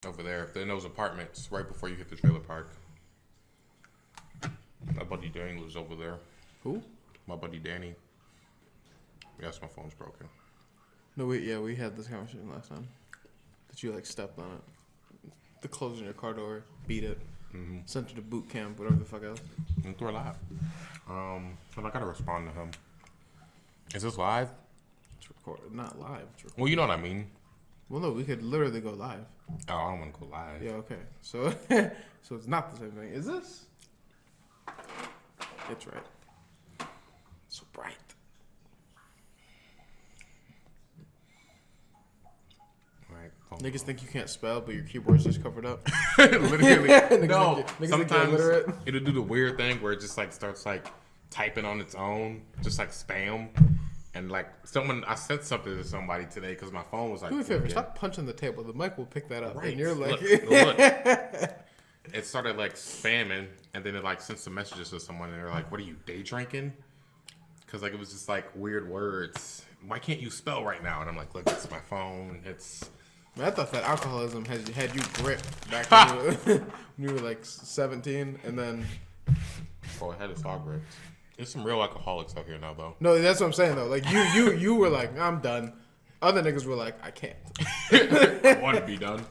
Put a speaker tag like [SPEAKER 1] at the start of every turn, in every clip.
[SPEAKER 1] Over there, in those apartments, right before you hit the trailer park. My buddy Danny lives over there.
[SPEAKER 2] Who?
[SPEAKER 1] My buddy Danny. Yes, my phone's broken.
[SPEAKER 2] No, we had this conversation last time. That you stepped on it. The clothes in your car door, beat it, sent it to boot camp, whatever the fuck else.
[SPEAKER 1] Went through a lot. But I gotta respond to him. Is this live?
[SPEAKER 2] It's recorded, not live. It's recorded.
[SPEAKER 1] Well, you know what I mean.
[SPEAKER 2] Well, no, we could literally go live.
[SPEAKER 1] Oh, I don't want to go live.
[SPEAKER 2] Yeah, okay. So, so it's not the same thing. Is this? It's right. So bright.
[SPEAKER 1] Right.
[SPEAKER 2] Niggas think you can't spell, but your keyboard's just covered up.
[SPEAKER 1] Literally. No.
[SPEAKER 2] Niggas
[SPEAKER 1] Sometimes it'll do the weird thing where it just starts typing on its own, just spam. And I sent something to somebody today because my phone was
[SPEAKER 2] do me a favor, stop punching the table. The mic will pick that up.
[SPEAKER 1] Right.
[SPEAKER 2] And you're
[SPEAKER 1] look. It started spamming, and then it sent some messages to someone, and they're like, "What are you, day drinking?" Because it was just weird words. Why can't you spell right now? And I'm like, "Look, it's my phone. It's."
[SPEAKER 2] Man, I thought that alcoholism had you gripped back when you were 17, and then.
[SPEAKER 1] Oh, it had us all gripped. There's some real alcoholics out here now, though.
[SPEAKER 2] No, that's what I'm saying though. You were like, I'm done. Other niggas were like, I can't.
[SPEAKER 1] I want to be done.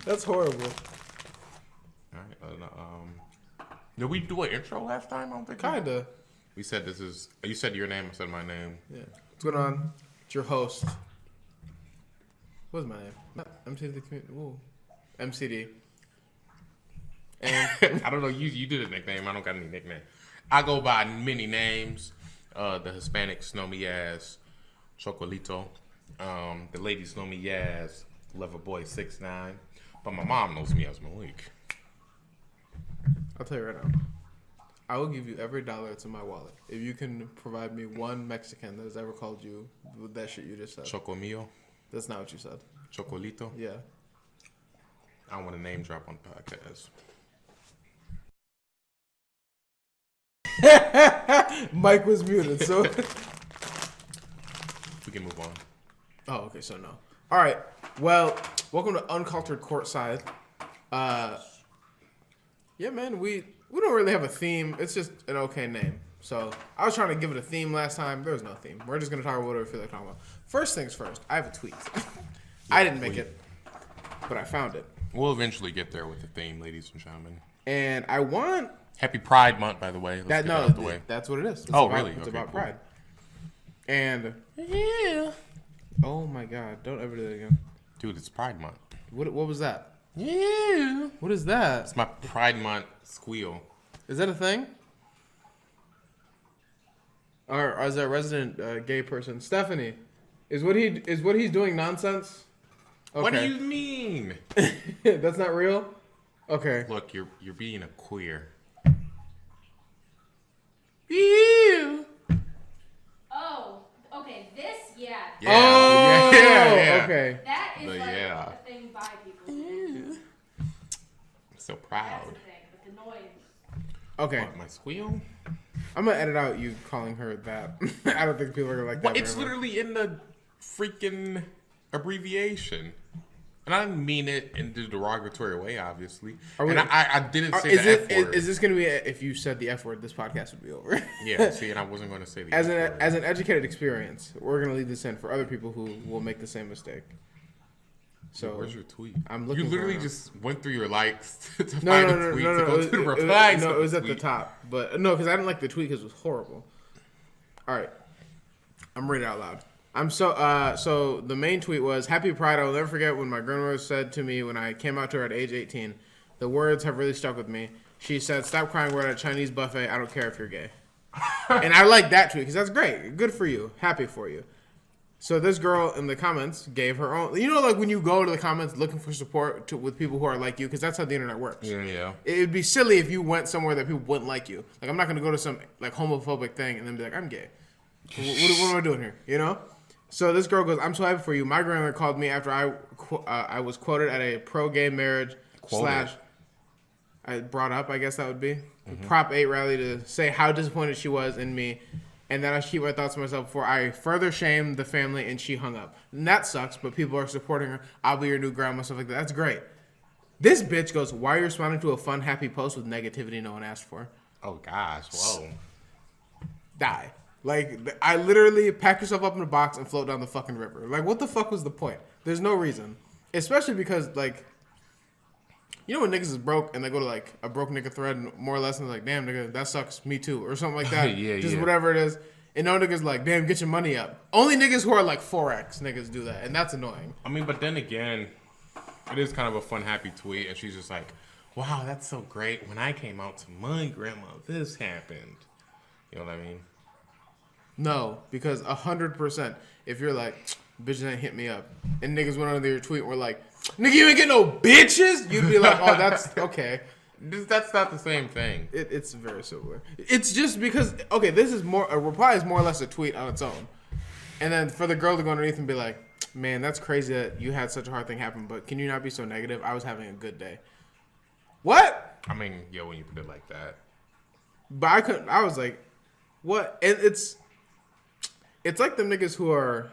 [SPEAKER 2] That's horrible.
[SPEAKER 1] All right. Did we do an intro last time? I don't think.
[SPEAKER 2] Kinda.
[SPEAKER 1] We said this is. You said your name. I said my name.
[SPEAKER 2] Yeah. What's going on? It's your host. What's my name? Not MCDTheComedian. Ooh. MCD. And
[SPEAKER 1] I don't know. You did a nickname. I don't got any nickname. I go by many names. The Hispanics know me as Chocolito. The ladies know me as Loverboy 6'9". But my mom knows me as Malik.
[SPEAKER 2] I'll tell you right now. I will give you every dollar that's in my wallet if you can provide me one Mexican that has ever called you with that shit you just said.
[SPEAKER 1] Chocomio.
[SPEAKER 2] That's not what you said.
[SPEAKER 1] Chocolito.
[SPEAKER 2] Yeah.
[SPEAKER 1] I don't want to name drop on the podcast.
[SPEAKER 2] Mike was muted, so
[SPEAKER 1] we can move on.
[SPEAKER 2] Oh, okay, so no. All right. Well, welcome to Uncultured Courtside. Yeah, man, we don't really have a theme. It's just an okay name. So I was trying to give it a theme last time. There was no theme. We're just gonna talk about whatever we feel like talking about. First things first. I have a tweet. I didn't make it, but I found it.
[SPEAKER 1] We'll eventually get there with the theme, ladies and gentlemen.
[SPEAKER 2] And I want.
[SPEAKER 1] Happy Pride Month, by the way. Let's get that out the way.
[SPEAKER 2] That's what it is.
[SPEAKER 1] Really?
[SPEAKER 2] It's
[SPEAKER 1] okay,
[SPEAKER 2] about
[SPEAKER 1] cool.
[SPEAKER 2] pride. And
[SPEAKER 1] yeah.
[SPEAKER 2] Oh my God! Don't ever do that again,
[SPEAKER 1] dude. It's Pride Month.
[SPEAKER 2] What was that?
[SPEAKER 1] Yeah.
[SPEAKER 2] What is that?
[SPEAKER 1] It's my Pride Month squeal.
[SPEAKER 2] Is that a thing? Or as a resident gay person, Stephanie, is what he's doing nonsense? Okay.
[SPEAKER 1] What do you mean?
[SPEAKER 2] That's not real? Okay.
[SPEAKER 1] Look, you're being a queer.
[SPEAKER 3] Oh, okay. This, yeah.
[SPEAKER 2] Oh,
[SPEAKER 1] yeah.
[SPEAKER 2] Okay.
[SPEAKER 3] That is
[SPEAKER 1] a
[SPEAKER 3] thing by people. I'm
[SPEAKER 1] so proud.
[SPEAKER 3] That's the thing, but the noise.
[SPEAKER 2] Okay.
[SPEAKER 1] What, my squeal?
[SPEAKER 2] I'm gonna edit out you calling her that. I don't think people are gonna like that.
[SPEAKER 1] Well, it's literally in the freaking abbreviation. And I didn't mean it in the derogatory way, obviously. And I didn't say the F word.
[SPEAKER 2] Is this going to be, if you said the F word, this podcast would be over?
[SPEAKER 1] Yeah, see, and I wasn't going to say the
[SPEAKER 2] F
[SPEAKER 1] word.
[SPEAKER 2] As an educated experience, we're going to leave this in for other people who will make the same mistake. So
[SPEAKER 1] where's your tweet?
[SPEAKER 2] I'm looking.
[SPEAKER 1] You literally just went through your likes to find
[SPEAKER 2] a
[SPEAKER 1] tweet
[SPEAKER 2] to
[SPEAKER 1] go to the replies.
[SPEAKER 2] No, it was at the top. But no, because I didn't like the tweet because it was horrible. All right. I'm reading it out loud. So the main tweet was, Happy Pride. I will never forget when my grandmother said to me when I came out to her at age 18. The words have really stuck with me. She said, stop crying, we're at a Chinese buffet. I don't care if you're gay. And I like that tweet because that's great. Good for you. Happy for you. So this girl in the comments gave her own. You know, like when you go to the comments looking for support with people who are like you, because that's how the internet works.
[SPEAKER 1] Yeah.
[SPEAKER 2] It would be silly if you went somewhere that people wouldn't like you. Like, I'm not going to go to some like homophobic thing and then be like, I'm gay. What am I doing here? You know? So this girl goes, I'm so happy for you. My grandmother called me after I was quoted at a pro-gay marriage / I brought up, I guess that would be, Prop 8 rally to say how disappointed she was in me And then I keep my thoughts to myself before I further shame the family, and she hung up. And that sucks, but people are supporting her. I'll be your new grandma, stuff like that. That's great. This bitch goes, why are you responding to a fun, happy post with negativity no one asked for?
[SPEAKER 1] Oh, gosh. Whoa.
[SPEAKER 2] Die. Like, I literally pack yourself up in a box and float down the fucking river. Like, what the fuck was the point? There's no reason. Especially because, like, you know when niggas is broke and they go to, like, a broke nigga thread and more or less and they're like, damn, nigga, that sucks. Me too. Or something like that. Just whatever it is. And no niggas like, damn, get your money up. Only niggas who are, like, Forex niggas do that. And that's annoying.
[SPEAKER 1] I mean, but then again, it is kind of a fun, happy tweet. And she's just like, wow, that's so great. When I came out to my grandma, this happened. You know what I mean?
[SPEAKER 2] No, because 100%, if you're like, bitches ain't hit me up, and niggas went under your tweet and were like, nigga, you ain't get no bitches, you'd be like, oh, that's okay.
[SPEAKER 1] That's not the same thing.
[SPEAKER 2] It's very similar. It's just because, okay, this is more, a reply is more or less a tweet on its own. And then for the girl to go underneath and be like, man, that's crazy that you had such a hard thing happen, but can you not be so negative? I was having a good day. What?
[SPEAKER 1] I mean, yeah, when you put it like that.
[SPEAKER 2] But I was like, what? And it's like them niggas who are,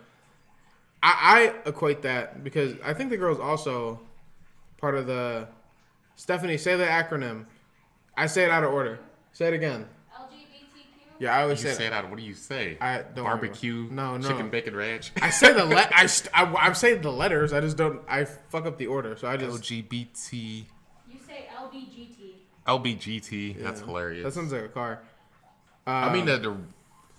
[SPEAKER 2] I equate that because I think the girl's also part of the, Stephanie, say the acronym. I say it out of order. Say it again.
[SPEAKER 3] LGBTQ?
[SPEAKER 2] Yeah, I always
[SPEAKER 1] You
[SPEAKER 2] say
[SPEAKER 1] say it out. What do you say?
[SPEAKER 2] Don't
[SPEAKER 1] Barbecue?
[SPEAKER 2] No.
[SPEAKER 1] Chicken bacon ranch?
[SPEAKER 2] I say the I'm saying the letters. I just don't. I fuck up the order. So I just
[SPEAKER 1] LGBT.
[SPEAKER 3] You say LBGT.
[SPEAKER 1] LBGT. That's
[SPEAKER 2] Yeah.
[SPEAKER 1] hilarious.
[SPEAKER 2] That sounds like a car.
[SPEAKER 1] I mean, the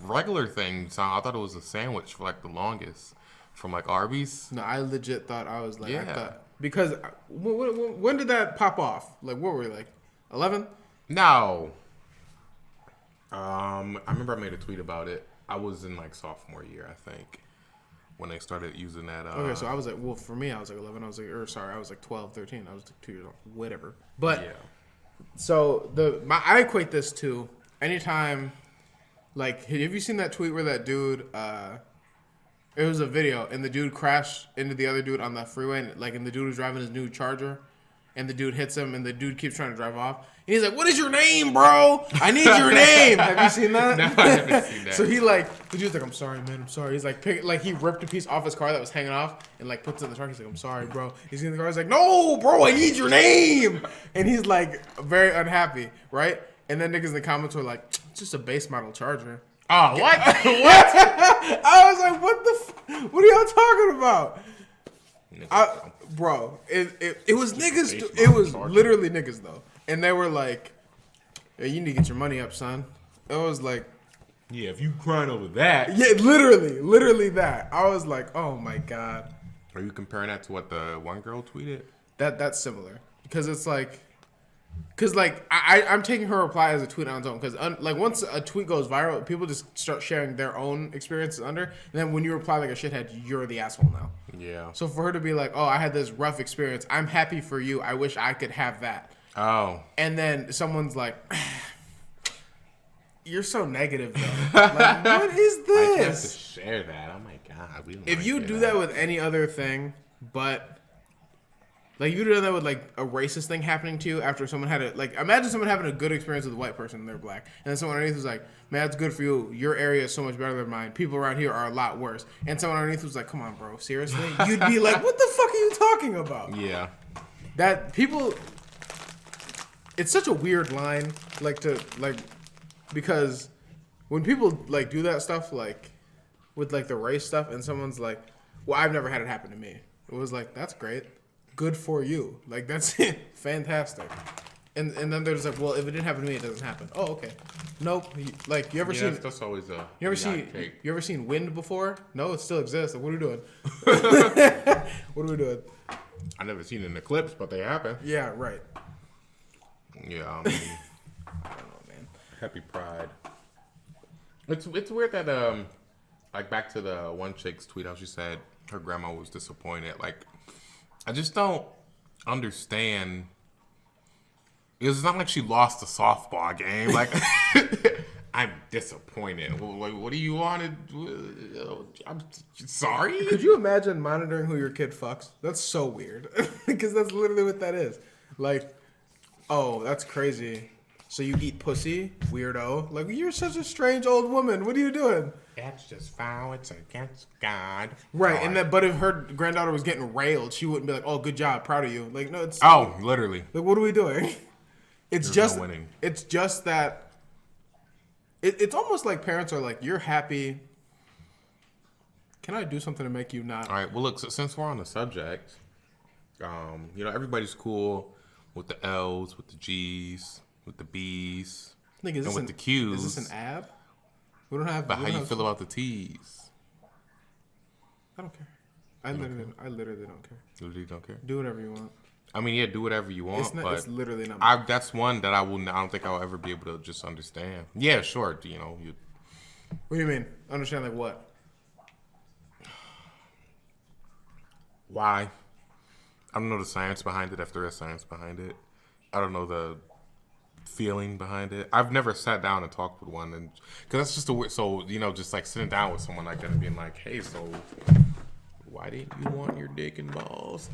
[SPEAKER 1] regular thing, I thought it was a sandwich for like the longest. From like Arby's.
[SPEAKER 2] No, I legit thought I was like,
[SPEAKER 1] Yeah.
[SPEAKER 2] I thought, because when did that pop off? Like, what were we, like 11?
[SPEAKER 1] No. I remember I made a tweet about it. I was in like sophomore year, I think, when they started using that.
[SPEAKER 2] Okay, so I was like, well, for me, I was like 11. I was like 12, 13. I was like 2 years old, whatever. But
[SPEAKER 1] yeah.
[SPEAKER 2] so I equate this to anytime, like, have you seen that tweet where that dude, it was a video, and the dude crashed into the other dude on the freeway, and the dude was driving his new Charger, and the dude hits him, and the dude keeps trying to drive off. And he's like, what is your name, bro? I need your name. Have you seen that?
[SPEAKER 1] No, I haven't seen that.
[SPEAKER 2] So the dude's like, I'm sorry, man, I'm sorry. He's like, he ripped a piece off his car that was hanging off, and like puts it in the truck. He's like, I'm sorry, bro. He's in the car. He's like, no, bro, I need your name. And he's like, very unhappy, right? And then niggas in the comments were like, it's just a base model Charger.
[SPEAKER 1] Oh, what?
[SPEAKER 2] What? I was like, what are y'all talking about? Bro, it was niggas. It was literally niggas though, and they were like, "Hey, you need to get your money up, son." It was like,
[SPEAKER 1] Yeah, if you crying over that.
[SPEAKER 2] yeah, literally that. I was like, oh my god.
[SPEAKER 1] Are you comparing that to what the one girl tweeted?
[SPEAKER 2] That's similar because it's like, I'm taking her reply as a tweet on its own because like once a tweet goes viral, people just start sharing their own experiences under. And then when you reply like a shithead, you're the asshole now.
[SPEAKER 1] Yeah.
[SPEAKER 2] So for her to be like, oh, I had this rough experience. I'm happy for you. I wish I could have that.
[SPEAKER 1] Oh.
[SPEAKER 2] And then someone's like, you're so negative though. Like, what is
[SPEAKER 1] I have to
[SPEAKER 2] this?
[SPEAKER 1] share that. Oh my god.
[SPEAKER 2] If you do that with any other thing, but like you do that with like a racist thing happening to you after someone had imagine someone having a good experience with a white person and they're black, and then someone underneath was like, man, that's good for you. Your area is so much better than mine. People around here are a lot worse. And someone underneath was like, come on, bro, seriously? You'd be like, what the fuck are you talking about?
[SPEAKER 1] Yeah.
[SPEAKER 2] That people, it's such a weird line, because when people like do that stuff, like with like the race stuff, and someone's like, well, I've never had it happen to me. It was like, that's great. Good for you. Like, that's fantastic. And then there's like, well, if it didn't happen to me, it doesn't happen. Oh, okay. Nope. Like, you ever seen?
[SPEAKER 1] That's always a.
[SPEAKER 2] You ever seen wind before? No, it still exists. Like, what are we doing? What are we doing?
[SPEAKER 1] I never seen an eclipse, but they happen.
[SPEAKER 2] Yeah, right.
[SPEAKER 1] Yeah. I mean,
[SPEAKER 2] I don't know, man.
[SPEAKER 1] happy Pride. It's weird that like back to the one chick's tweet how she said her grandma was disappointed. Like, I just don't understand. Because it's not like she lost a softball game. Like, I'm disappointed. What do you want to? I'm sorry.
[SPEAKER 2] Could you imagine monitoring who your kid fucks? That's so weird. Because that's literally what that is. Like, oh, that's crazy. So you eat pussy, weirdo. Like, you're such a strange old woman. What are you doing?
[SPEAKER 1] That's just foul. It's against God.
[SPEAKER 2] Right, and that. But if her granddaughter was getting railed, she wouldn't be like, "Oh, good job, proud of you." Like, no, it's
[SPEAKER 1] Literally.
[SPEAKER 2] like, what are we doing? It's
[SPEAKER 1] There's
[SPEAKER 2] just
[SPEAKER 1] no winning.
[SPEAKER 2] It's just that. It's almost like parents are like, "You're happy. Can I do something to make you not?"
[SPEAKER 1] All right. Well, look. So since we're on the subject, everybody's cool with the L's, with the G's, with the B's,
[SPEAKER 2] Nigga,
[SPEAKER 1] and with the Q's.
[SPEAKER 2] Is this an ab? We don't have.
[SPEAKER 1] But how you feel about the T's?
[SPEAKER 2] I don't care. I literally don't care.
[SPEAKER 1] You literally don't care.
[SPEAKER 2] Do whatever you want.
[SPEAKER 1] I mean, yeah, do whatever you want, but
[SPEAKER 2] It's literally not.
[SPEAKER 1] that's one that I don't think I'll ever be able to just understand. Yeah, sure.
[SPEAKER 2] What do you mean? Understand like what?
[SPEAKER 1] Why? I don't know the science behind it. If there is science behind it, I don't know the feeling behind it. I've never sat down and talked with one, and because that's just a weird. So just like sitting down with someone like that and being like, "Hey, so why didn't you want your dick and balls?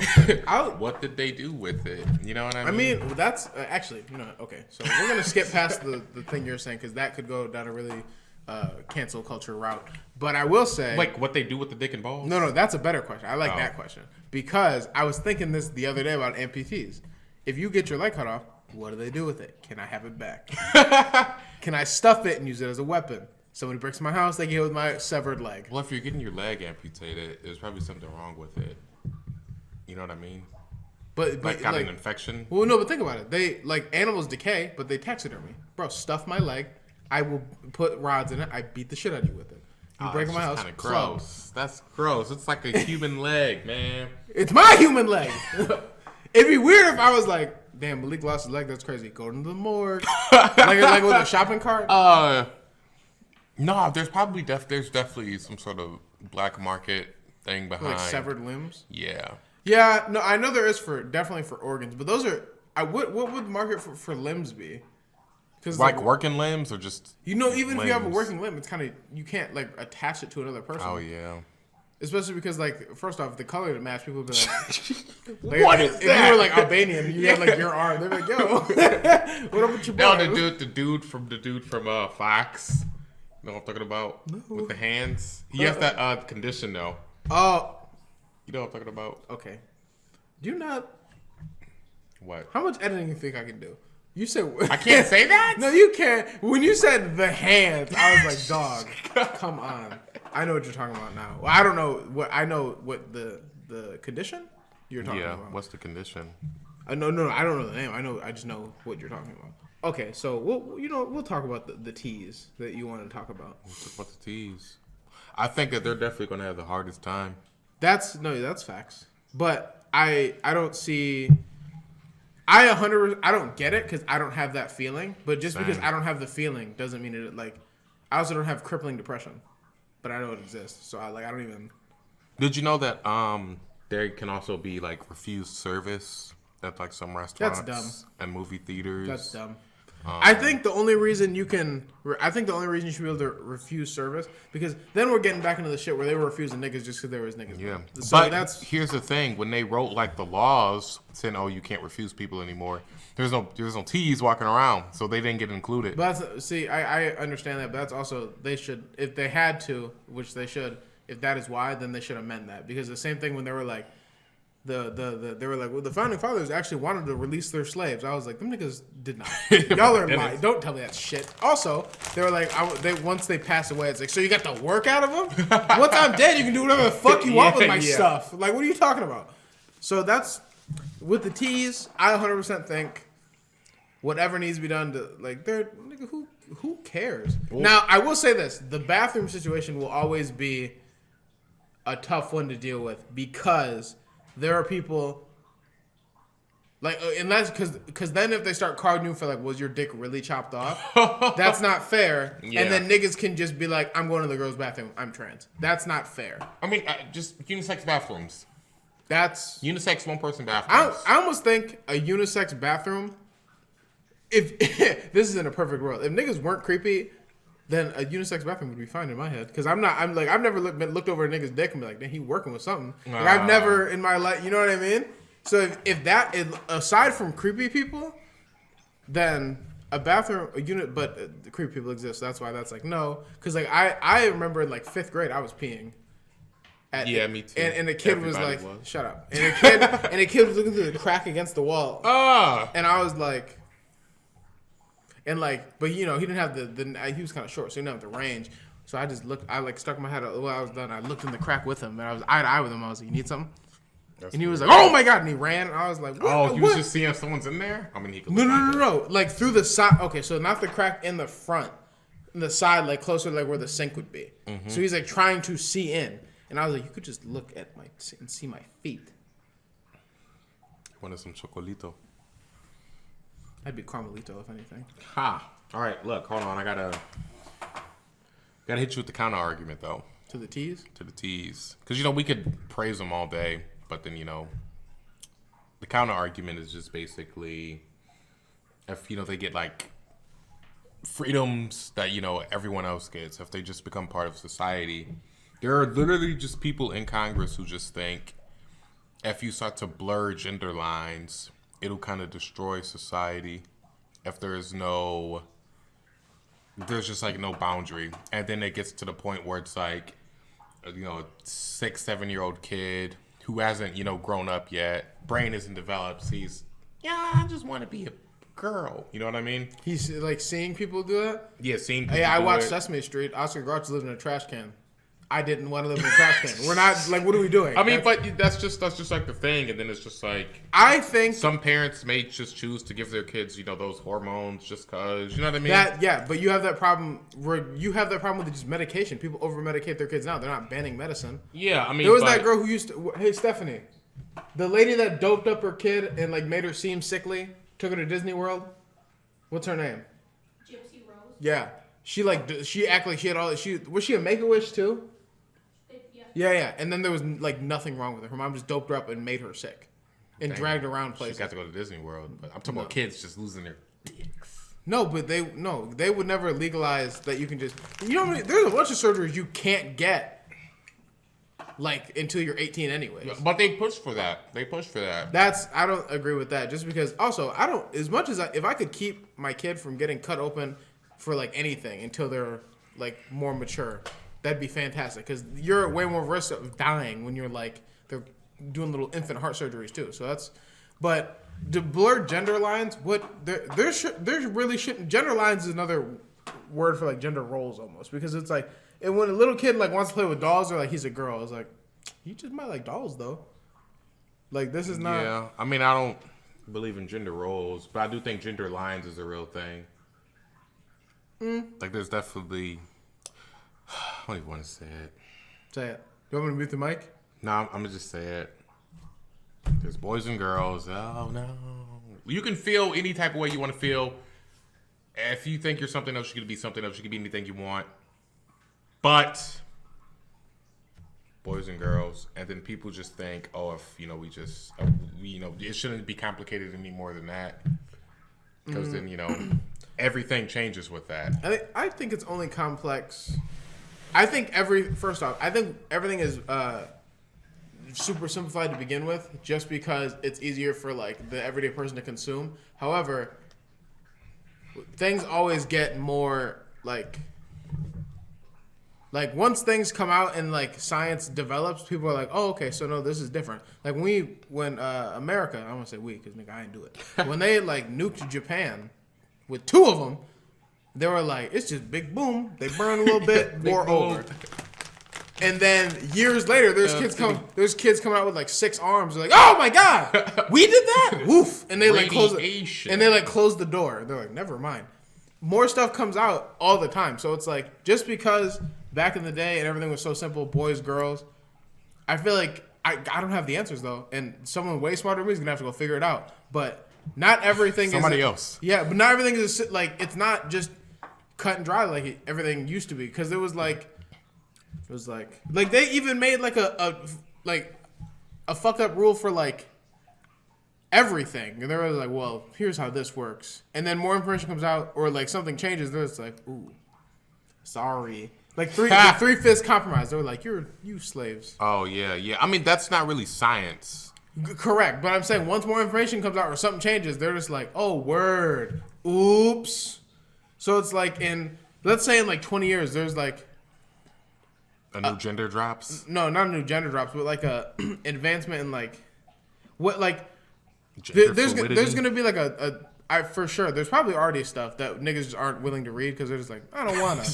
[SPEAKER 1] What did they do with it? You know what I mean?"
[SPEAKER 2] I mean, that's actually, okay. So we're gonna skip past the thing you're saying because that could go down a really cancel culture route. But I will say,
[SPEAKER 1] like what they do with the dick and balls.
[SPEAKER 2] no, that's a better question. I like that question because I was thinking this the other day about amputees. If you get your leg cut off, what do they do with it? Can I have it back? Can I stuff it and use it as a weapon? Somebody breaks my house, they get hit with my severed leg.
[SPEAKER 1] Well, if you're getting your leg amputated, there's probably something wrong with it. You know what I mean?
[SPEAKER 2] But
[SPEAKER 1] Got an infection.
[SPEAKER 2] Well, no, but think about it. They animals decay, but they taxidermy. Bro, stuff my leg. I will put rods in it. I beat the shit out of you with it. You break my house.
[SPEAKER 1] Kind of gross. That's gross. It's like a human leg, man.
[SPEAKER 2] It's my human leg. It'd be weird if I was like, damn, Malik lost his leg. That's crazy. Go to the morgue. like with a shopping cart.
[SPEAKER 1] No, there's probably there's definitely some sort of black market thing behind
[SPEAKER 2] Like severed limbs.
[SPEAKER 1] Yeah.
[SPEAKER 2] Yeah, no, I know there is definitely for organs, but those are. What would the market for limbs be? Because
[SPEAKER 1] Like working limbs or just
[SPEAKER 2] even if you have a
[SPEAKER 1] limbs?
[SPEAKER 2] working limb, it's kind of you can't like attach it to another person.
[SPEAKER 1] Oh yeah.
[SPEAKER 2] Especially because like first off, the color to match, people would be like,
[SPEAKER 1] What is
[SPEAKER 2] if
[SPEAKER 1] that?
[SPEAKER 2] you were like Albanian, you had like your arm. They're like, yo, what up with your
[SPEAKER 1] No,
[SPEAKER 2] boy?
[SPEAKER 1] the dude from Fox. You know what I'm talking about?
[SPEAKER 2] No.
[SPEAKER 1] With the hands. He has that condition though.
[SPEAKER 2] Oh,
[SPEAKER 1] You know what I'm talking about?
[SPEAKER 2] okay. Do you not?
[SPEAKER 1] What?
[SPEAKER 2] How much editing you think I can do? You said
[SPEAKER 1] I can't say that?
[SPEAKER 2] No, you can't. When you said the hands, I was like, dog, come on. I know what you're talking about now. Well, I don't know what I know what the condition you're talking
[SPEAKER 1] Yeah.
[SPEAKER 2] about.
[SPEAKER 1] What's the condition?
[SPEAKER 2] No, I don't know the name. I just know what you're talking about. Okay, so we'll talk about the T's that you want to talk about.
[SPEAKER 1] What's the T's? I think that they're definitely going to have the hardest time.
[SPEAKER 2] That's facts. But I don't see. I don't get it because I don't have that feeling. But just because I don't have the feeling doesn't mean it. Like, I also don't have crippling depression, but I know it exists. So I don't even.
[SPEAKER 1] Did you know that there can also be like refused service at like some restaurants
[SPEAKER 2] dumb.
[SPEAKER 1] and movie theaters?
[SPEAKER 2] That's dumb. I think the only reason you should be able to refuse service because then we're getting back into the shit where they were refusing niggas just because there was niggas.
[SPEAKER 1] Yeah,
[SPEAKER 2] So
[SPEAKER 1] but here's the thing: when they wrote like the laws saying, "Oh, you can't refuse people anymore," there's no T's walking around, so they didn't get included.
[SPEAKER 2] But I understand that, but that's also they should if they had to, which they should. If that is why, then they should amend that because the same thing when they were like. They were like, well, the founding fathers actually wanted to release their slaves. I was like, them niggas did not. Y'all are lying. Don't tell me that shit. Also, they were like, once they pass away, it's like, so you got to work out of them? Once I'm dead, you can do whatever the fuck you want with my stuff. Like, what are you talking about? So that's with the T's. I 100% think whatever needs to be done to like, nigga, who cares? Well, now, I will say this: the bathroom situation will always be a tough one to deal with because. There are people, like, unless, because then if they start carding you for, like, was your dick really chopped off? That's not fair. Yeah. And then niggas can just be like, I'm going to the girls' bathroom. I'm trans. That's not fair.
[SPEAKER 1] I mean, just unisex bathrooms.
[SPEAKER 2] That's...
[SPEAKER 1] Unisex one-person bathrooms.
[SPEAKER 2] I almost think a unisex bathroom, if this is in a perfect world, if niggas weren't creepy... Then a unisex bathroom would be fine in my head because I've never looked over a nigga's dick and be like, "Damn, he working with something." Like I've never in my life, you know what I mean? So if that is aside from creepy people, then a bathroom, a unit, but creepy people exist. So that's why that's like no, because like I remember in like 5th grade I was peeing.
[SPEAKER 1] Yeah, me too.
[SPEAKER 2] And the kid was
[SPEAKER 1] Everybody
[SPEAKER 2] like,
[SPEAKER 1] was.
[SPEAKER 2] "Shut up!" And the kid was looking through the crack against the wall. And I was like, and like, but you know, he didn't have he was kind of short, so he didn't have the range. So I just looked. I like stuck my head out while I was done. I looked in the crack with him, and I was eye to eye with him. I was like, "You need something?" And he was like, "Oh my god!" And he ran. And I was like, "What?"
[SPEAKER 1] Oh, he was just seeing if someone's in there. I mean, he could.
[SPEAKER 2] No. Like through the side. Okay, so not the crack in the front, in the side, like closer to like where the sink would be.
[SPEAKER 1] Mm-hmm.
[SPEAKER 2] So he's like trying to see in, and I was like, "You could just look at and see my feet."
[SPEAKER 1] Wanted some chocolito.
[SPEAKER 2] I'd be Carmelito if anything.
[SPEAKER 1] Ha! All right, look, hold on. I gotta hit you with the counter argument though.
[SPEAKER 2] To the T's?
[SPEAKER 1] To the T's, because you know we could praise them all day, but then you know the counter argument is just basically if you know they get like freedoms that you know everyone else gets, if they just become part of society. There are literally just people in Congress who just think if you start to blur gender lines, it'll kind of destroy society. If there's just like no boundary, and then it gets to the point where it's like, you know, a 6-7-year-old kid who hasn't, you know, grown up yet, brain isn't developed, sees, I just want to be a girl. You know what I mean?
[SPEAKER 2] He's like seeing people do that?
[SPEAKER 1] Yeah, seeing people
[SPEAKER 2] Hey, I
[SPEAKER 1] do
[SPEAKER 2] watched
[SPEAKER 1] it.
[SPEAKER 2] Sesame Street. Oscar Grouch lived in a trash can. I didn't want to live in a trash can. We're not, like, what are we doing?
[SPEAKER 1] I mean, but that's just like the thing, and then it's just like
[SPEAKER 2] I think
[SPEAKER 1] some parents may just choose to give their kids, you know, those hormones just cause, you know what I mean?
[SPEAKER 2] but you have that problem with just medication. People over medicate their kids now. They're not banning medicine.
[SPEAKER 1] Yeah, I mean,
[SPEAKER 2] There was that girl who used to. Hey, Stephanie, the lady that doped up her kid and like made her seem sickly, took her to Disney World. What's her name?
[SPEAKER 3] Gypsy Rose.
[SPEAKER 2] Yeah, she acted like she had all. Was she a Make-A-Wish too? Yeah. And then there was like nothing wrong with her. Her mom just doped her up and made her sick, and dragged her around
[SPEAKER 1] She
[SPEAKER 2] places.
[SPEAKER 1] got to go to Disney World, but I'm talking about kids just losing their dicks.
[SPEAKER 2] No, but they would never legalize that you can just. You know, there's a bunch of surgeries you can't get, like until you're 18 anyways.
[SPEAKER 1] But they push for that.
[SPEAKER 2] I don't agree with that. Just because, also, I don't. As much as if I could keep my kid from getting cut open for like anything until they're like more mature, that'd be fantastic. Because you're at way more risk of dying when you're like they're doing little infant heart surgeries too. So that's, but to blur gender lines, there really shouldn't. Gender lines is another word for like gender roles almost, because it's like, and when a little kid like wants to play with dolls, they're like, he's a girl. It's like, you just might like dolls though. Like, this is not.
[SPEAKER 1] Yeah, I mean, I don't believe in gender roles, but I do think gender lines is a real thing. Like, there's definitely. I don't even want to say it.
[SPEAKER 2] Say it. You want me to mute the mic?
[SPEAKER 1] No, I'm gonna just say it. There's boys and girls. Oh no. You can feel any type of way you want to feel. If you think you're something else, you can be something else. You can be anything you want. But boys and girls, and then people just think, oh, if you know, it shouldn't be complicated any more than that. Because then everything changes with that.
[SPEAKER 2] I think it's only complex. I think everything is super simplified to begin with, just because it's easier for like the everyday person to consume. However, things always get more like once things come out and like science develops, people are like, oh, okay, so no, this is different. Like when America, I don't want to say we, because nigga, I didn't do it. When they like nuked Japan with 2 of them, they were like, it's just big boom. They burn a little bit, war over. And then years later, there's kids coming out with like 6 arms. They're like, oh my god, we did that. Woof. And they like close the door. They're like, never mind. More stuff comes out all the time. So it's like, just because back in the day and everything was so simple, boys, girls, I feel like I don't have the answers though. And someone way smarter than me is gonna have to go figure it out. But not everything
[SPEAKER 1] somebody else.
[SPEAKER 2] Yeah, but not everything is like, it's not just cut and dry like everything used to be. Because it was like they even made like a fucked up rule for like everything, and they were like, well, here's how this works, and then more information comes out or like something changes, then it's like, ooh, sorry, like the 3/5 compromise. They were like, you slaves.
[SPEAKER 1] Oh yeah. I mean, that's not really science.
[SPEAKER 2] Correct, but I'm saying once more information comes out or something changes, they're just like, oh, word, oops. So it's like let's say in like 20 years, there's like
[SPEAKER 1] a new gender drops.
[SPEAKER 2] No, not a new gender drops, but like a advancement in like what like there's gonna be like for sure. There's probably already stuff that niggas just aren't willing to read because they're just like, I don't wanna.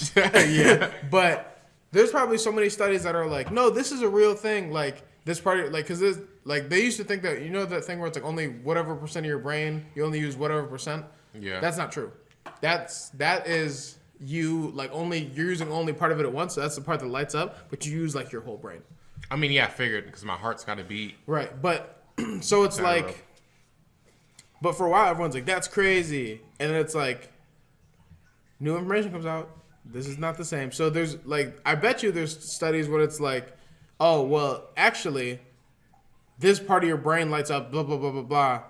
[SPEAKER 2] Yeah, but there's probably so many studies that are like, no, this is a real thing. Like this part, like because this like they used to think that that thing where it's like only whatever percent of your brain you only use whatever percent.
[SPEAKER 1] Yeah,
[SPEAKER 2] that's not true. That is you like you're using only part of it at once. So that's the part that lights up, but you use like your whole brain.
[SPEAKER 1] I mean, yeah, I figured because my heart's got to beat.
[SPEAKER 2] Right, but so it's like, but for a while everyone's like, that's crazy, and then it's like, new information comes out. This is not the same. So there's like, I bet you there's studies where it's like, oh well, actually, this part of your brain lights up, blah blah blah blah blah.